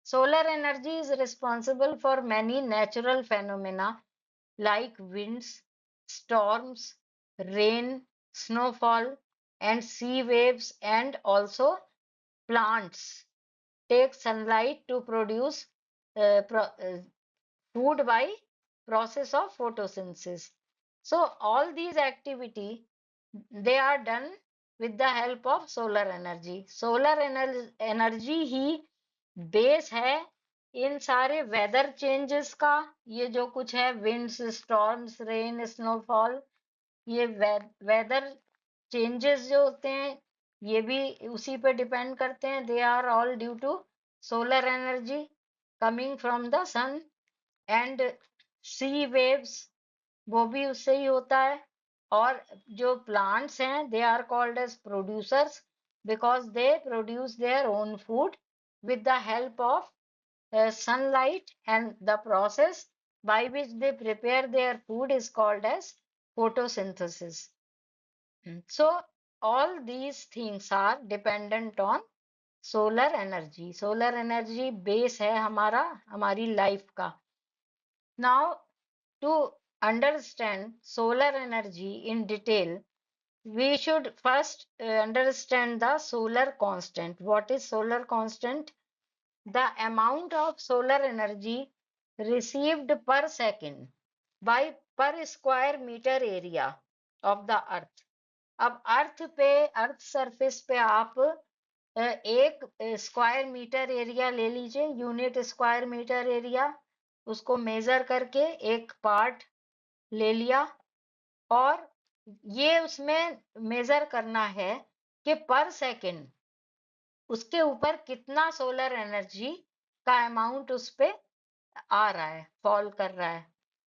Solar energy is responsible for many natural phenomena like winds, storms, rain, snowfall, and sea waves, and also plants take sunlight to produce food by process of photosynthesis. So all these activity they are done with the help of solar energy. Solar energy he base है इन सारे weather changes का. ये जो कुछ है winds, storms, rain, snowfall, ये weather changes जो होते हैं ये भी उसी पे डिपेंड करते हैं. They are all due to solar energy coming from the sun. And sea waves वो भी उससे ही होता है. और जो प्लांट्स हैं they are called as producers because they produce their own food with the help of sunlight, and the process by which they prepare their food is called as photosynthesis. So all these things are dependent on solar energy. Solar energy base है हमारा हमारी life का. Now to understand solar energy in detail, we should first understand the solar constant. What is solar constant? The amount of solar energy received per second by per square meter area of the earth. अब अर्थ पे, earth surface पे आप एक square metre area ले लीजिए, unit square metre area, उसको major करके एक पार्ट ले लिया और ये उसमें मेजर करना है कि पर सेकंड उसके ऊपर कितना सोलर एनर्जी का अमाउंट उस पे आ रहा है, फॉल कर रहा है.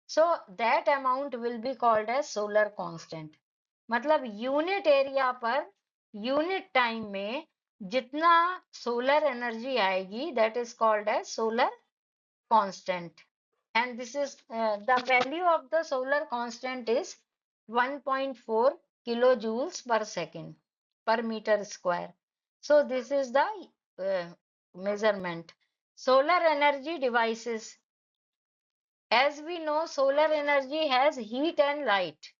So that amount will be called as solar constant. मतलब यूनिट एरिया पर यूनिट टाइम में जितना सोलर एनर्जी आएगी that is called as solar constant. And this is the value of the solar constant is 1.4 kilojoules per second per meter square. So this is the measurement. Solar energy devices. As we know, solar energy has heat and light.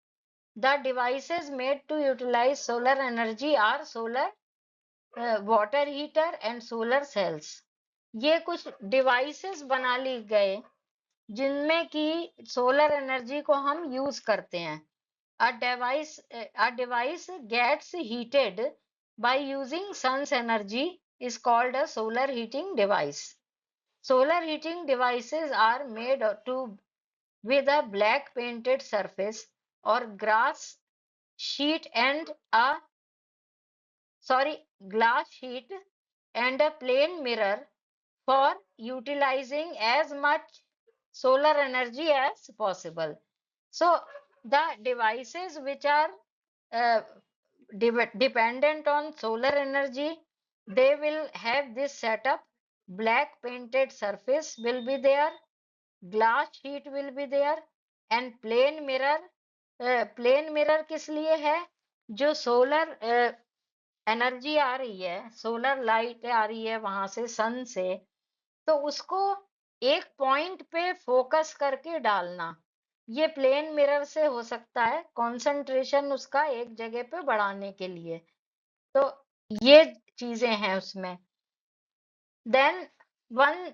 The devices made to utilize solar energy are solar water heater and solar cells. ये कुछ devices बना ली गए जिनमें कि solar energy को हम use करते हैं. A device gets heated by using sun's energy is called a solar heating device. Solar heating devices are made to with a black painted surface or sheet and a glass sheet and a plane mirror for utilizing as much solar energy as possible. So the devices which are uh, dependent on solar energy, they will have this setup. Black painted surface will be there, glass sheet will be there, and plane mirror. Plane mirror किस लिए है? जो solar energy आ रही है, solar light आ रही है वहां से, सन से, तो उसको एक पॉइंट पे फोकस करके डालना. ये प्लेन मिरर से हो सकता है, कंसंट्रेशन उसका एक जगह पे बढ़ाने के लिए. तो ये चीजें हैं उसमें. Then one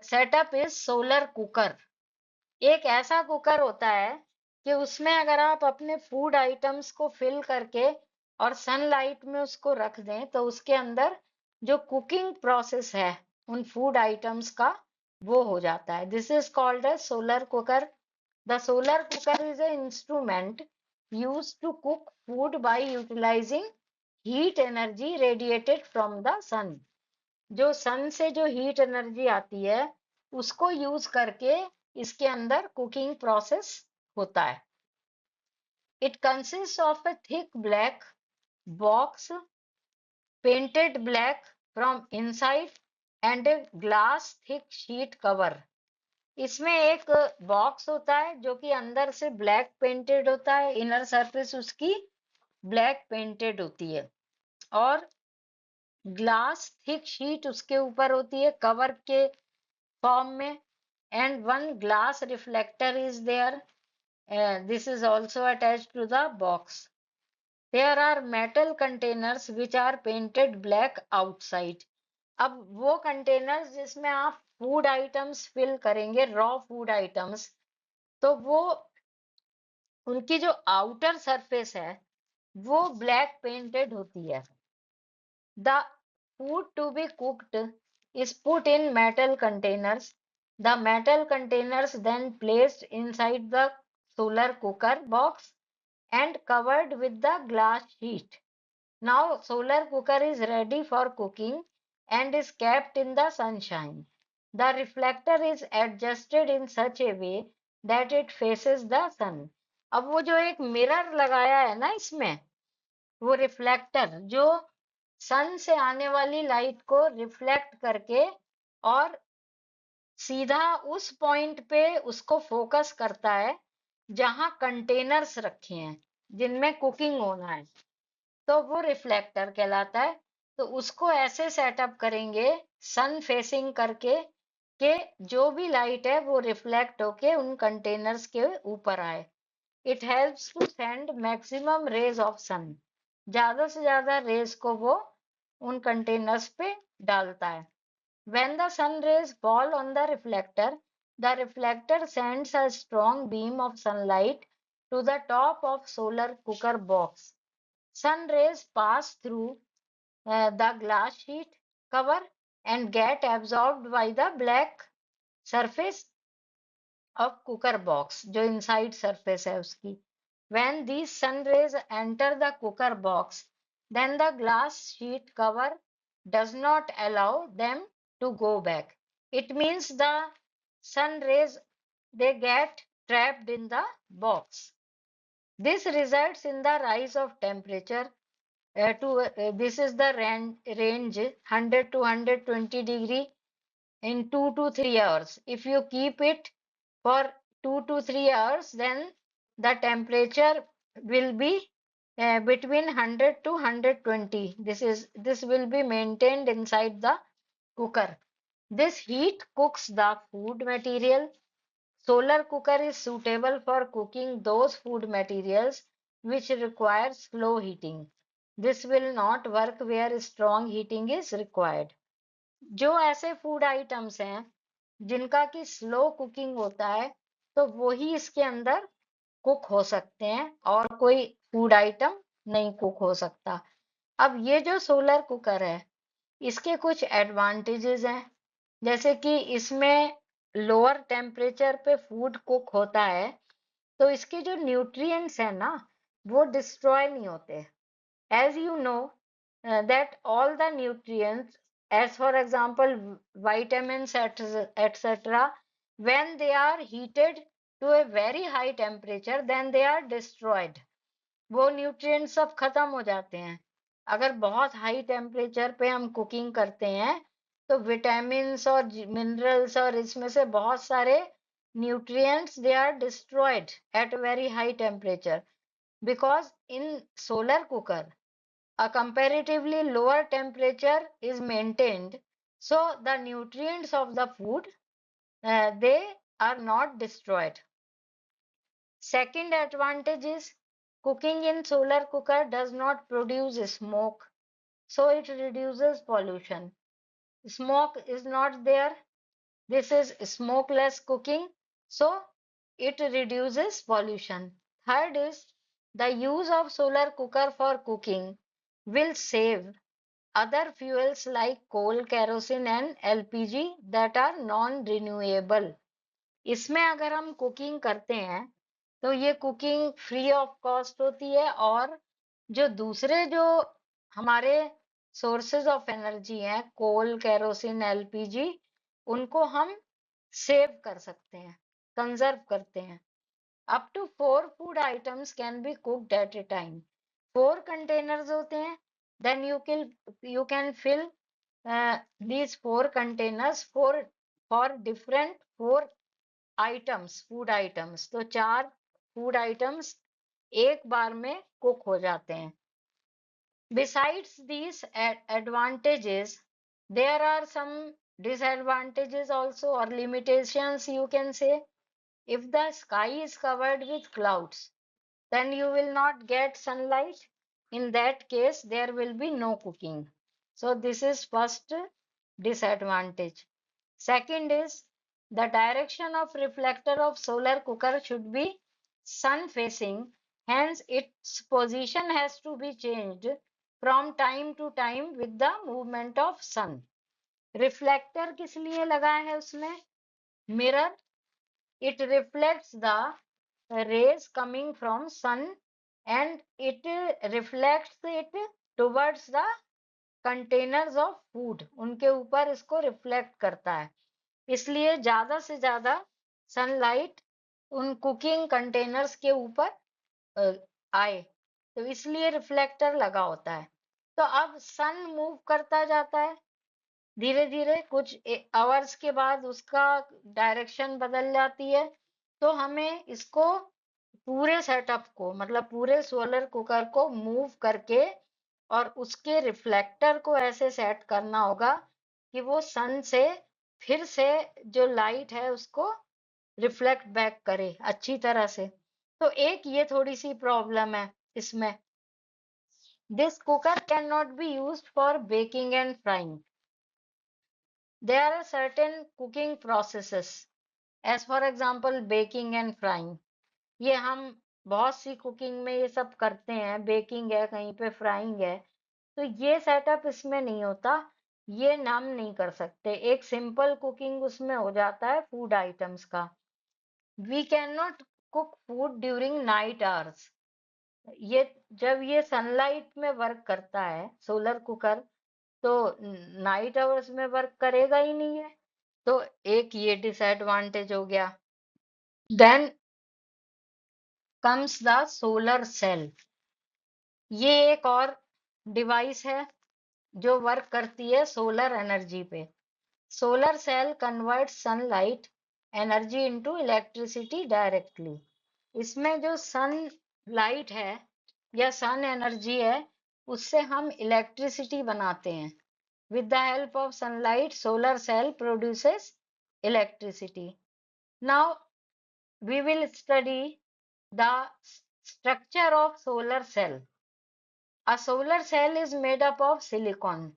setup is solar cooker. एक ऐसा कुकर होता है कि उसमें अगर आप अपने फूड आइटम्स को फिल करके और सनलाइट में उसको रख दें तो उसके अंदर जो कुकिंग प्रोसेस है उन फूड आइटम्स का वो हो जाता है. This is called a solar cooker. The solar cooker is a instrument used to cook food by utilizing heat energy radiated from the sun. जो सन से जो हीट एनर्जी आती है उसको यूज करके इसके अंदर कुकिंग प्रोसेस होता है. It consist of A thick black box painted black from inside and a glass thick sheet cover. इसमें एक बॉक्स होता है जो कि अंदर से ब्लैक पेंटेड होता है, इनर सरफेस उसकी ब्लैक पेंटेड होती है और ग्लास थिक शीट उसके ऊपर होती है कवर के फॉर्म में. And one glass reflector is there. This is also attached to the box. There are metal containers which are painted black outside. अब वो कंटेनर्स जिसमें आप फूड आइटम्स फिल करेंगे, रॉ फूड आइटम्स, तो वो उनकी जो आउटर सरफेस है वो ब्लैक पेंटेड होती है. The food to be cooked is put in metal containers. The metal containers then placed inside the solar cooker box and covered with the glass sheet. Now solar cooker is ready for cooking and is kept in the sunshine. The reflector is adjusted in such a way that it faces the sun. अब वो जो एक mirror लगाया है ना इसमें, वो reflector जो सन से आने वाली लाइट को रिफ्लेक्ट करके और सीधा उस पॉइंट पे उसको फोकस करता है जहां कंटेनर्स रखे हैं जिनमें कुकिंग होना है, तो वो रिफ्लेक्टर कहलाता है. तो उसको ऐसे सेटअप करेंगे सन फेसिंग करके कि जो भी लाइट है वो रिफ्लेक्ट होके उन कंटेनर्स के ऊपर आए. It helps to send maximum rays of sun. ज्यादा से ज्यादा रेज को वो उन कंटेनर्स पे डालता है. When the sun rays fall on the reflector sends a strong beam of sunlight to the top of solar cooker box. Sun rays pass through the glass sheet cover and get absorbed by the black surface of cooker box, जो inside surface है उसकी. When these sun rays enter the cooker box, then the glass sheet cover does not allow them to go back. It means the sun rays, they get trapped in the box. This results in the rise of temperature this is the range 100 to 120 degree in 2 to 3 hours. If you keep it for 2 to 3 hours, then the temperature will be between 100 to 120. This will be maintained inside the cooker. This heat cooks the food material. Solar cooker is suitable for cooking those food materials which require slow heating. This will not work where strong heating is required. जो ऐसे food items हैं जिनका कि slow cooking होता है, तो वो ही इसके अंदर कुक हो सकते हैं और कोई फूड आइटम नहीं कुक हो सकता। अब ये जो सोलर कुकर है, इसके कुछ एडवांटेजेस हैं, जैसे कि इसमें लोअर टेम्परेचर पे फूड कुक होता है, तो इसके जो न्यूट्रिएंट्स हैं ना, वो डिस्ट्रॉय नहीं होते। As you know, that all the nutrients, as for example vitamins etc., when they are heated to a very high temperature, then they are destroyed. वो न्यूट्रिएंट्स सब खत्म हो जाते हैं। अगर बहुत हाई टेम्परेचर पे हम कुकिंग करते हैं तो विटामिन्स और मिनरल्स और इसमें से बहुत सारे nutrients they are destroyed at very high temperature, because in solar cooker a comparatively lower temperature is maintained, so the nutrients of the food they are not destroyed. Second advantage is cooking in solar cooker does not produce smoke, so it reduces pollution. Smoke is not there. This is smokeless cooking, so it reduces pollution. Third is the use of solar cooker for cooking will save other fuels like coal, kerosene and LPG that are non-renewable. इसमें अगर हम cooking करते हैं तो ये cooking free of cost होती है, और जो दूसरे जो हमारे सोर्सेज ऑफ एनर्जी हैं, कोल, केरोसिन, एलपीजी, उनको हम सेव कर सकते हैं, कंजर्व करते हैं। Up to 4 food items can be cooked at a time. 4 containers होते हैं, then you can fill these 4 containers for different 4 items, food items. तो 4 फूड आइटम्स एक बार में कुक हो जाते हैं। Besides these advantages, there are some disadvantages also, or limitations you can say. If the sky is covered with clouds, then you will not get sunlight. In that case, there will be no cooking. So this is first disadvantage. Second is the direction of reflector of solar cooker should be sun facing. Hence, its position has to be changed from time to time with the movement of sun. Reflector किस लिए लगा है उसमें? Mirror. It reflects the rays coming from sun and it reflects it towards the containers of food. उनके ऊपर इसको reflect करता है, इसलिए ज्यादा से ज्यादा सनलाइट उन कुकिंग कंटेनर्स के ऊपर आए, तो इसलिए रिफ्लेक्टर लगा होता है। तो अब सन मूव करता जाता है धीरे धीरे, कुछ आवर्स के बाद उसका डायरेक्शन बदल जाती है, तो हमें इसको पूरे सेटअप को, मतलब पूरे सोलर कुकर को मूव करके और उसके रिफ्लेक्टर को ऐसे सेट करना होगा कि वो सन से फिर से जो लाइट है उसको रिफ्लेक्ट बैक करे अच्छी तरह से। तो एक ये थोड़ी सी प्रॉब्लम है इसमें। This cooker cannot be used for baking and frying. There are certain cooking processes, as for example baking and frying. ये हम बहुत सी कुकिंग में ये सब करते हैं, बेकिंग है, कहीं पे फ्राइंग है, तो ये सेटअप इसमें नहीं होता, ये हम नहीं कर सकते। एक सिंपल कुकिंग उसमें हो जाता है फूड आइटम्स का। We cannot cook food during night hours. ये जब ये सनलाइट में वर्क करता है सोलर कुकर, तो नाइट आवर्स में वर्क करेगा ही नहीं है, तो एक ये डिसएडवांटेज हो गया। Then comes the solar cell. ये एक और डिवाइस है जो वर्क करती है सोलर एनर्जी पे। Solar cell convert sunlight energy into electricity directly. इसमें जो सन लाइट है या सन एनर्जी है, उससे हम इलेक्ट्रिसिटी बनाते हैं। With the help of sunlight, solar cell produces electricity. Now we will study the structure of solar cell. A solar cell is made up of silicon.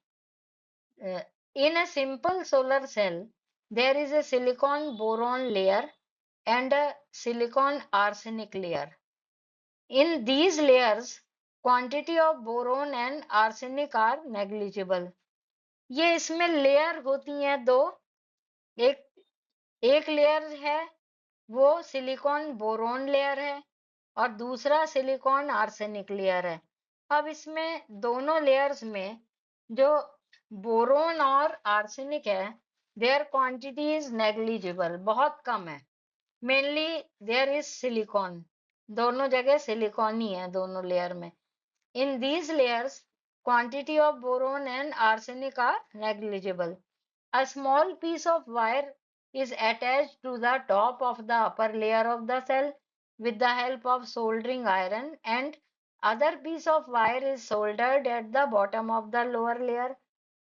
Uh, in a simple solar cell, there is a silicon boron layer and a silicon arsenic layer. In these layers, quantity of boron and arsenic are negligible. ये इसमें layer होती हैं दो. एक एक layer है वो silicon boron layer है और दूसरा सिलिकॉन आर्सेनिक लेयर है. अब इसमें दोनों लेयर्स में जो बोरोन और आर्सेनिक है, देयर क्वांटिटी इज नेग्लिजिबल, बहुत कम है. मेनली देयर इज सिलिकॉन, दोनों जगह सिलिकॉन ही है दोनों लेयर में. In these layers, quantity of boron and arsenic are negligible. A small piece of wire is attached to the top of the upper layer of the cell with the help of soldering iron, and other piece of wire is soldered at the bottom of the lower layer.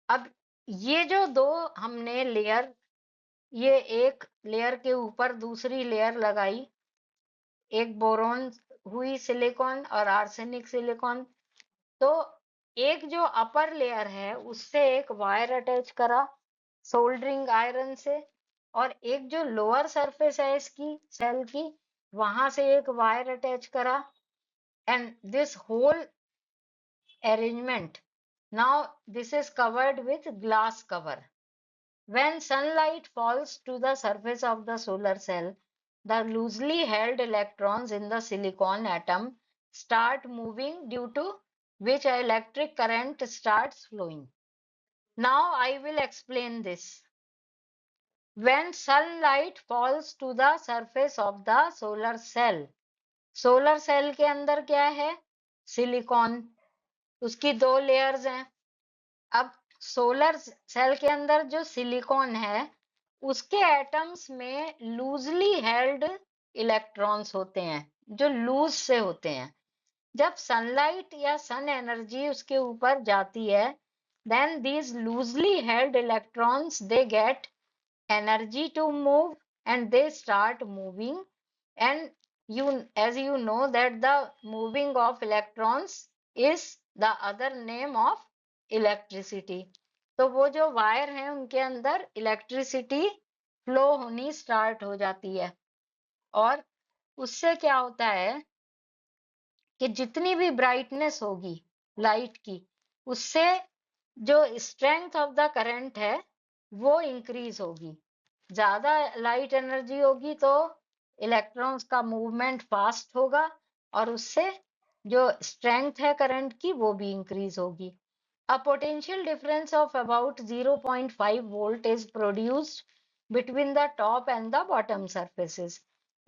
अब ये जो दो हमने layer, ये एक layer के ऊपर दूसरी लेयर लगाई, एक बोरोन हुई सिलिकॉन और आर्सेनिक सिलिकॉन. तो एक जो अपर लेयर है उससे एक वायर अटैच करा सोल्डरिंग आयरन से, और एक जो लोअर सरफेस है इसकी सेल की, वहां से एक वायर अटैच करा. And this whole arrangement, now this is covered with glass cover. When sunlight falls to the surface of the solar cell, the loosely held electrons in the silicon atom start moving, due to which electric current starts flowing. Now I will explain this. When sunlight falls to the surface of the solar cell, solar cell के अंदर क्या है? Silicon. उसकी दो layers हैं. अब solar cell के अंदर जो सिलिकॉन है उसके एटम्स में लूजली हेल्ड इलेक्ट्रॉन्स होते हैं, जो लूज से होते हैं. जब सनलाइट या सन एनर्जी उसके ऊपर जाती है, then these loosely held electrons, they get energy to move and they start moving. And you, as you know, that the moving of electrons is the other name of electricity. तो वो जो wire हैं उनके अंदर electricity flow होनी start हो जाती है. और उससे क्या होता है कि जितनी भी ब्राइटनेस होगी लाइट की, उससे जो स्ट्रेंथ ऑफ द करंट है वो इंक्रीज होगी. ज्यादा लाइट एनर्जी होगी तो इलेक्ट्रॉन्स का मूवमेंट फास्ट होगा और उससे जो स्ट्रेंथ है करंट की वो भी इंक्रीज होगी. A potential difference of about 0.5 volt is produced between the top and the bottom surfaces.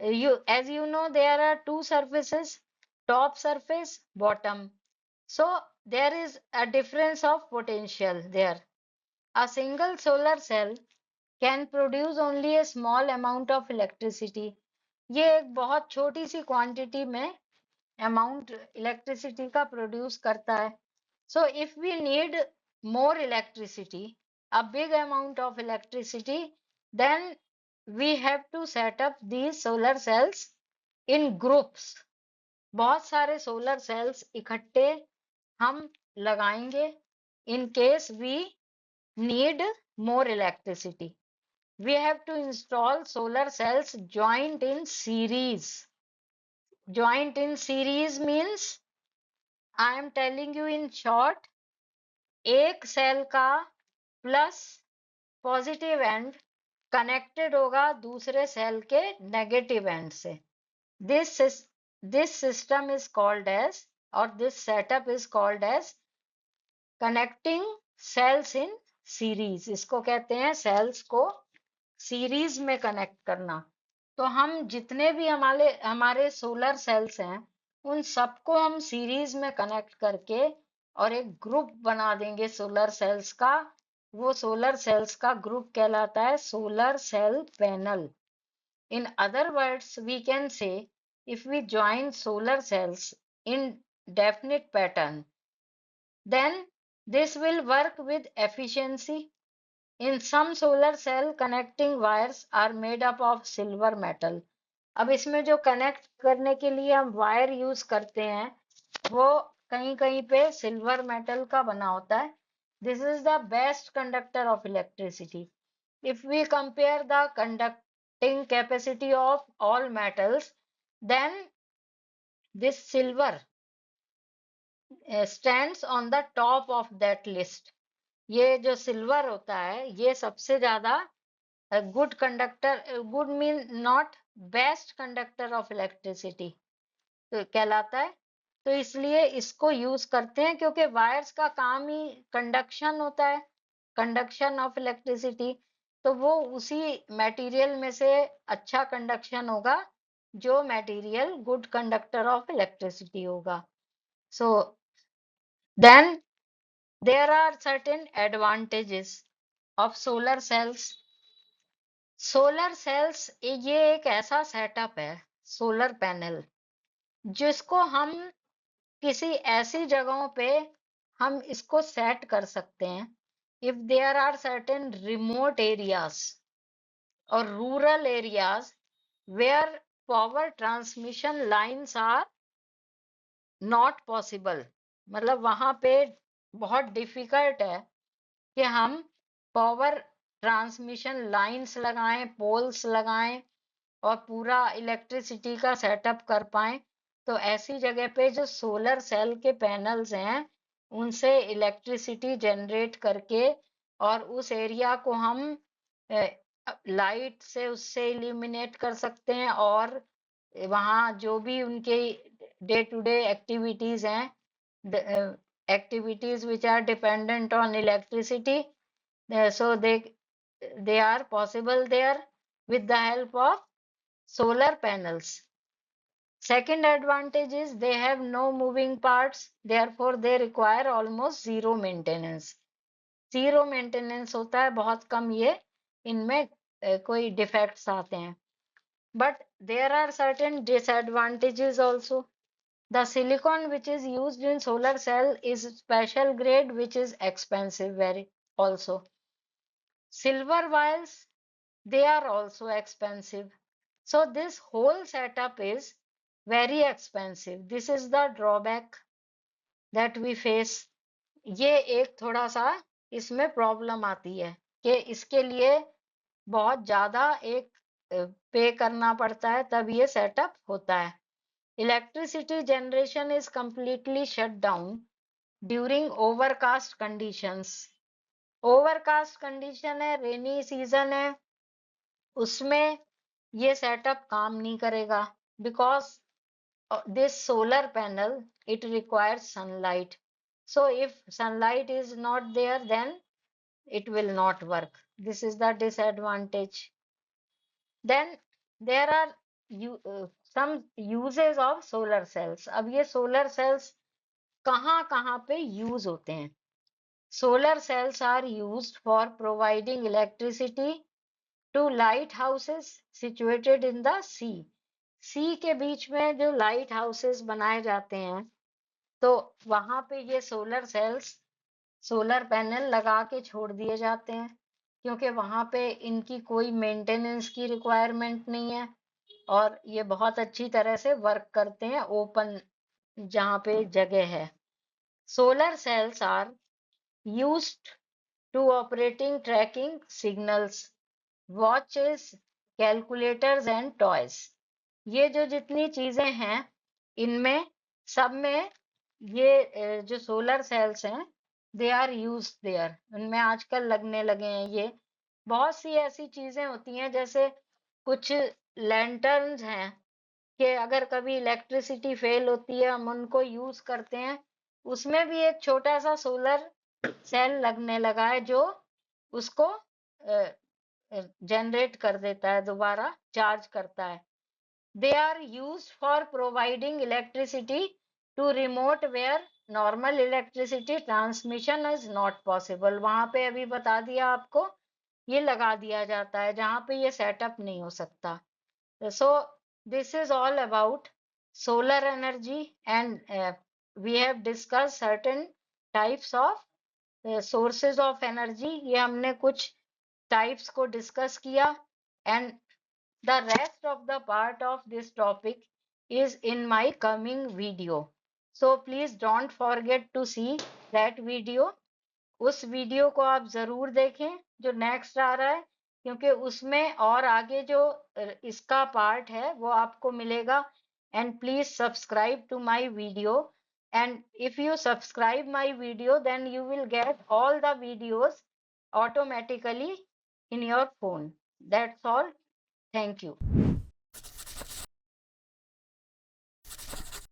As you know, there are two surfaces, top surface, bottom. So there is a difference of potential there. A single solar cell can produce only a small amount of electricity. ये एक बहुत छोटी सी quantity में amount electricity का produce करता है. So if we need more electricity, a big amount of electricity, then we have to set up these solar cells in groups. बहुत सारे solar cells इकट्ठे हम लगाएंगे in case we need more electricity. We have to install solar cells joined in series. Joint in series means, I am telling you in short, एक cell का plus positive end connected होगा दूसरे cell के negative end से. This this system is called as, और this setup is called as connecting cells in series. इसको कहते हैं सेल्स को सीरीज में कनेक्ट करना. तो हम जितने भी हमारे सोलर सेल्स हैं उन सबको हम सीरीज में कनेक्ट करके और एक ग्रुप बना देंगे सोलर सेल्स का. वो सोलर सेल्स का ग्रुप कहलाता है solar cell panel. In other words we can say, if we join solar cells in definite pattern, then This will work with efficiency. In some solar cell, connecting wires are made up of silver metal. अब इसमें जो connect करने के लिए हम wire use करते हैं वो कहीं कहीं पे सिल्वर मेटल का बना होता है. This is the best conductor of electricity. If we compare the conducting capacity of all metals, then this silver stands on the top of that list. ये जो सिल्वर होता है ये सबसे ज्यादा good conductor, good mean not best conductor of electricity कहलाता है. तो इसलिए इसको यूज करते हैं क्योंकि वायर्स का काम ही कंडक्शन होता है, कंडक्शन ऑफ इलेक्ट्रिसिटी. तो वो उसी मटेरियल में से अच्छा कंडक्शन होगा जो material good conductor of electricity होगा. So then there are certain advantages of solar cells. Solar cells ये एक ऐसा सेटअप है, सोलर पैनल, जिसको हम किसी ऐसी जगहों पे हम इसको सेट कर सकते हैं. If there are certain remote areas और rural areas where power transmission lines are not possible, मतलब वहां पे बहुत डिफिकल्ट है कि हम पावर ट्रांसमिशन लाइंस लगाएं, पोल्स लगाएं और पूरा इलेक्ट्रिसिटी का सेटअप कर पाएं. तो ऐसी जगह पे जो सोलर सेल के पैनल्स हैं उनसे इलेक्ट्रिसिटी जनरेट करके और उस एरिया को हम लाइट से उससे इल्यूमिनेट कर सकते हैं और वहाँ जो भी उनके डे टू डे एक्टिविटीज हैं, activities which are dependent on electricity, so they are possible there with the help of solar panels. Second advantage is they have no moving parts, therefore they require almost zero maintenance. Zero maintenance होता है, बहुत कम ये इनमें कोई defects आते हैं. But there are certain disadvantages also. The silicon which is used in solar cell is special grade which is expensive very also. Silver wires, they are also expensive. So this whole setup is very expensive. This is the drawback that we face. ये एक थोड़ा सा इसमें problem आती है कि इसके लिए बहुत ज्यादा एक पे करना पड़ता है तब ये सेटअप होता है. Electricity generation is completely shut down during overcast conditions. Overcast condition है, रेनी सीजन है, उसमें ये सेटअप काम नहीं करेगा because this solar panel it requires sunlight. So if sunlight is not there then it will not work. This is the disadvantage. Then there are some uses of solar cells. अब ये solar cells कहाँ कहाँ पे use होते हैं. Solar cells are used for providing electricity to lighthouses situated in the sea. सी के बीच में जो लाइट हाउसेस बनाए जाते हैं तो वहां पे ये सोलर सेल्स, सोलर पैनल लगा के छोड़ दिए जाते हैं क्योंकि वहां पे इनकी कोई मेंटेनेंस की रिक्वायरमेंट नहीं है और ये बहुत अच्छी तरह से वर्क करते हैं ओपन जहाँ पे जगह है. Solar cells are used to operating tracking signals, watches, calculators and toys. ये जो जितनी चीजें हैं इनमें सब में ये जो सोलर सेल्स हैं दे आर यूज देयर, उनमें आजकल लगने लगे हैं. ये बहुत सी ऐसी चीजें होती हैं जैसे कुछ लैंटर्न्स हैं कि अगर कभी इलेक्ट्रिसिटी फेल होती है हम उनको यूज करते हैं, उसमें भी एक छोटा सा सोलर सेल लगने लगा है जो उसको जनरेट कर देता है, दोबारा चार्ज करता है. They are used for providing electricity to remote where normal electricity transmission is not possible. वहां पे अभी बता दिया आपको, ये लगा दिया जाता है जहां पे ये सेटअप नहीं हो सकता. So this is all about solar energy and we have discussed certain types of sources of energy, ये हमने कुछ टाइप्स को डिस्कस किया, and the rest of the part of this topic is in my coming video. So please don't forget to see that video. उस video को आप जरूर देखें जो नेक्स्ट आ रहा है, क्योंकि उसमें और आगे जो इसका पार्ट है वो आपको मिलेगा. And please subscribe to my video, and if you subscribe my video then you will get all the videos automatically in your phone. That's all. Thank you.